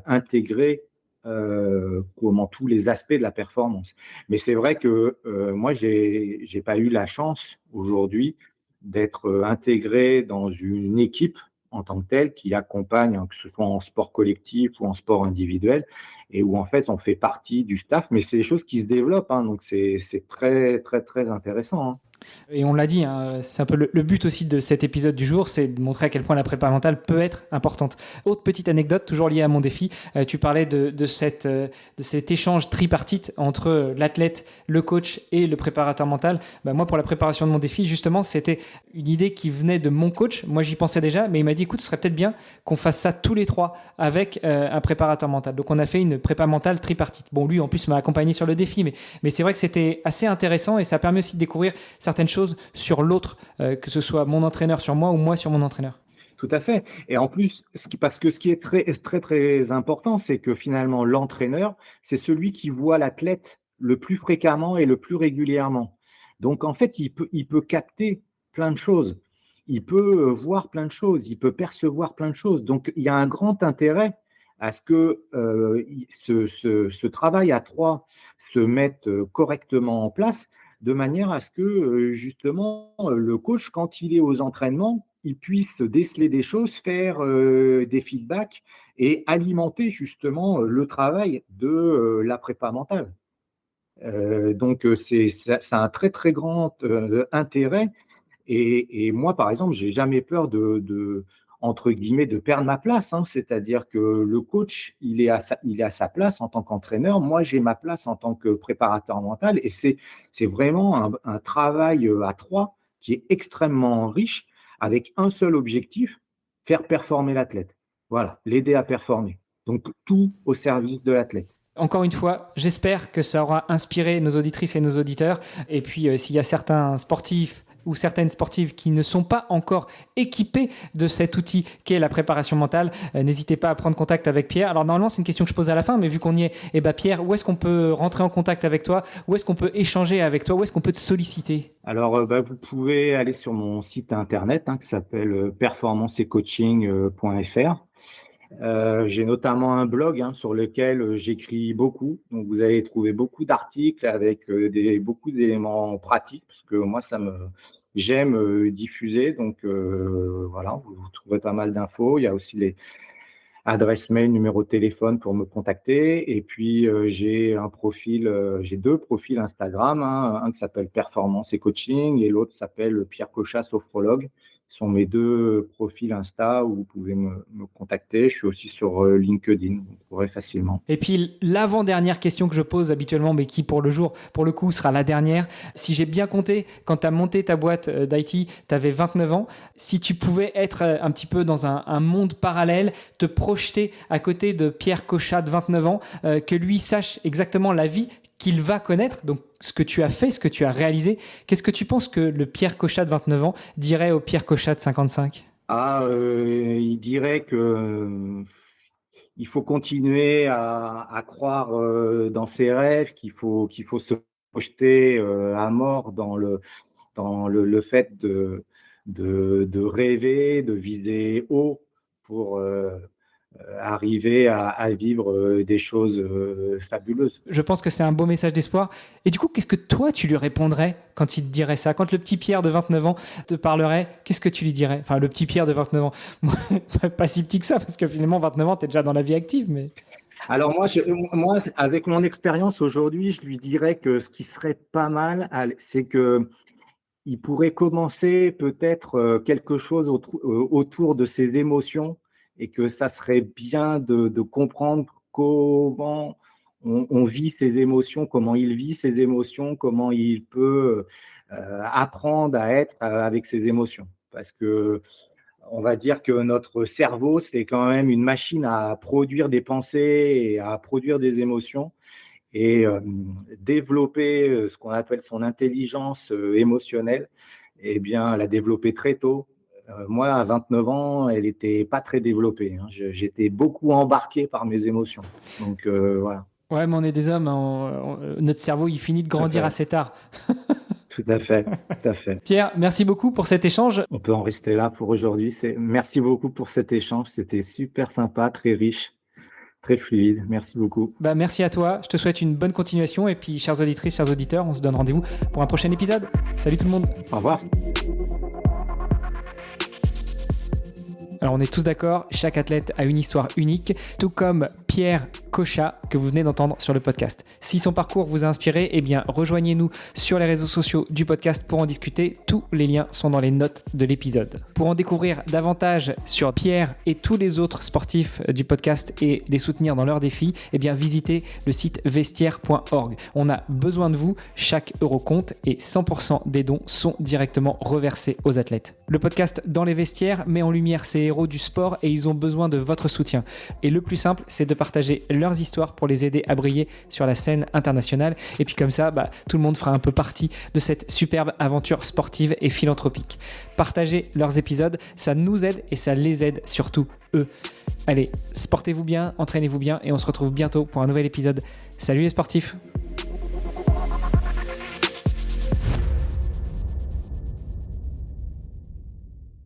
intégrer comment tous les aspects de la performance. Mais c'est vrai que moi, j'ai pas eu la chance aujourd'hui d'être intégré dans une équipe en tant que telle qui accompagne, hein, que ce soit en sport collectif ou en sport individuel, et où en fait on fait partie du staff, mais c'est des choses qui se développent, hein, donc c'est très très très intéressant, hein. Et on l'a dit, hein, c'est un peu le but aussi de cet épisode du jour, c'est de montrer à quel point la prépa mentale peut être importante. Autre petite anecdote, toujours liée à mon défi, tu parlais de cet échange tripartite entre l'athlète, le coach et le préparateur mental. Moi, pour la préparation de mon défi, justement, c'était une idée qui venait de mon coach. Moi, j'y pensais déjà, mais il m'a dit, écoute, ce serait peut-être bien qu'on fasse ça tous les trois avec un préparateur mental. Donc, on a fait une prépa mentale tripartite. Bon, lui, en plus, m'a accompagné sur le défi, mais c'est vrai que c'était assez intéressant et ça permet aussi de découvrir certaines choses sur l'autre, que ce soit mon entraîneur sur moi ou moi sur mon entraîneur. Tout à fait. Et en plus, parce que ce qui est très, très, très important, c'est que finalement, l'entraîneur, c'est celui qui voit l'athlète le plus fréquemment et le plus régulièrement. Donc, en fait, il peut capter plein de choses. Il peut voir plein de choses. Il peut percevoir plein de choses. Donc, il y a un grand intérêt à ce que ce travail à trois se mette correctement en place, de manière à ce que, justement, le coach, quand il est aux entraînements, il puisse déceler des choses, faire des feedbacks et alimenter justement le travail de la prépa mentale. Donc, ça a un très, très grand intérêt. Et moi, par exemple, j'ai jamais peur entre guillemets, de perdre ma place, hein. C'est-à-dire que le coach, il est à sa place en tant qu'entraîneur. Moi, j'ai ma place en tant que préparateur mental. Et c'est vraiment un travail à trois qui est extrêmement riche, avec un seul objectif: faire performer l'athlète. Voilà, l'aider à performer. Donc, tout au service de l'athlète. Encore une fois, j'espère que ça aura inspiré nos auditrices et nos auditeurs. Et puis, s'il y a certains sportifs ou certaines sportives qui ne sont pas encore équipées de cet outil qu'est la préparation mentale, n'hésitez pas à prendre contact avec Pierre. Alors normalement, c'est une question que je pose à la fin, mais vu qu'on y est, Pierre, où est-ce qu'on peut rentrer en contact avec toi? Où est-ce qu'on peut échanger avec toi? Où est-ce qu'on peut te solliciter? Alors, vous pouvez aller sur mon site internet qui s'appelle performanceetcoaching.fr. J'ai notamment un blog sur lequel j'écris beaucoup. Donc, vous allez trouver beaucoup d'articles avec beaucoup d'éléments pratiques parce que moi, j'aime diffuser. Donc, voilà, vous trouverez pas mal d'infos. Il y a aussi les adresse mail, numéro de téléphone pour me contacter. Et puis, j'ai deux profils Instagram, un qui s'appelle Performance et Coaching et l'autre s'appelle Pierre Cochat, sophrologue. Ce sont mes deux profils Insta où vous pouvez me contacter. Je suis aussi sur LinkedIn, vous trouverez facilement. Et puis, l'avant-dernière question que je pose habituellement, mais qui pour le coup, sera la dernière. Si j'ai bien compté, quand tu as monté ta boîte d'IT, tu avais 29 ans. Si tu pouvais être un petit peu dans un monde parallèle, te projeter à côté de Pierre Cochat de 29 ans, que lui sache exactement la vie qu'il va connaître, donc ce que tu as fait, ce que tu as réalisé, qu'est-ce que tu penses que le Pierre Cochat de 29 ans dirait au Pierre Cochat de 55 ? Il dirait que il faut continuer à croire dans ses rêves, qu'il faut se projeter à mort dans le fait de rêver, de viser haut pour arriver à vivre des choses fabuleuses. Je pense que c'est un beau message d'espoir. Et du coup, qu'est-ce que toi, tu lui répondrais quand il te dirait ça? Quand le petit Pierre de 29 ans te parlerait, qu'est-ce que tu lui dirais? Enfin, le petit Pierre de 29 ans, pas si petit que ça, parce que finalement, 29 ans, tu es déjà dans la vie active. Mais... Alors moi, avec mon expérience aujourd'hui, je lui dirais que ce qui serait pas mal, c'est qu'il pourrait commencer peut-être quelque chose autour de ses émotions, et que ça serait bien de comprendre comment on vit ses émotions, comment il vit ses émotions, comment il peut apprendre à être avec ses émotions. Parce que on va dire que notre cerveau, c'est quand même une machine à produire des pensées et à produire des émotions. Et développer ce qu'on appelle son intelligence émotionnelle, eh bien, la développer très tôt. Moi, à 29 ans, elle n'était pas très développée. J'étais beaucoup embarqué par mes émotions. Donc, voilà. Ouais, mais on est des hommes. Notre cerveau, il finit de grandir assez tard. Tout à fait, tout à fait. Pierre, merci beaucoup pour cet échange. On peut en rester là pour aujourd'hui. Merci beaucoup pour cet échange. C'était super sympa, très riche, très fluide. Merci beaucoup. Merci à toi. Je te souhaite une bonne continuation. Et puis, chères auditrices, chers auditeurs, on se donne rendez-vous pour un prochain épisode. Salut tout le monde. Au revoir. Alors on est tous d'accord, chaque athlète a une histoire unique, tout comme Pierre Cochat que vous venez d'entendre sur le podcast. Si son parcours vous a inspiré, eh bien rejoignez-nous sur les réseaux sociaux du podcast pour en discuter. Tous les liens sont dans les notes de l'épisode. Pour en découvrir davantage sur Pierre et tous les autres sportifs du podcast et les soutenir dans leurs défis, eh bien visitez le site vestiaire.org. On a besoin de vous, chaque euro compte et 100% des dons sont directement reversés aux athlètes. Le podcast Dans les vestiaires met en lumière ces héros du sport et ils ont besoin de votre soutien. Et le plus simple, c'est de partager leurs histoires pour les aider à briller sur la scène internationale. Et puis comme ça, tout le monde fera un peu partie de cette superbe aventure sportive et philanthropique. Partagez leurs épisodes, ça nous aide et ça les aide surtout eux. Allez, sportez-vous bien, entraînez-vous bien et on se retrouve bientôt pour un nouvel épisode. Salut les sportifs!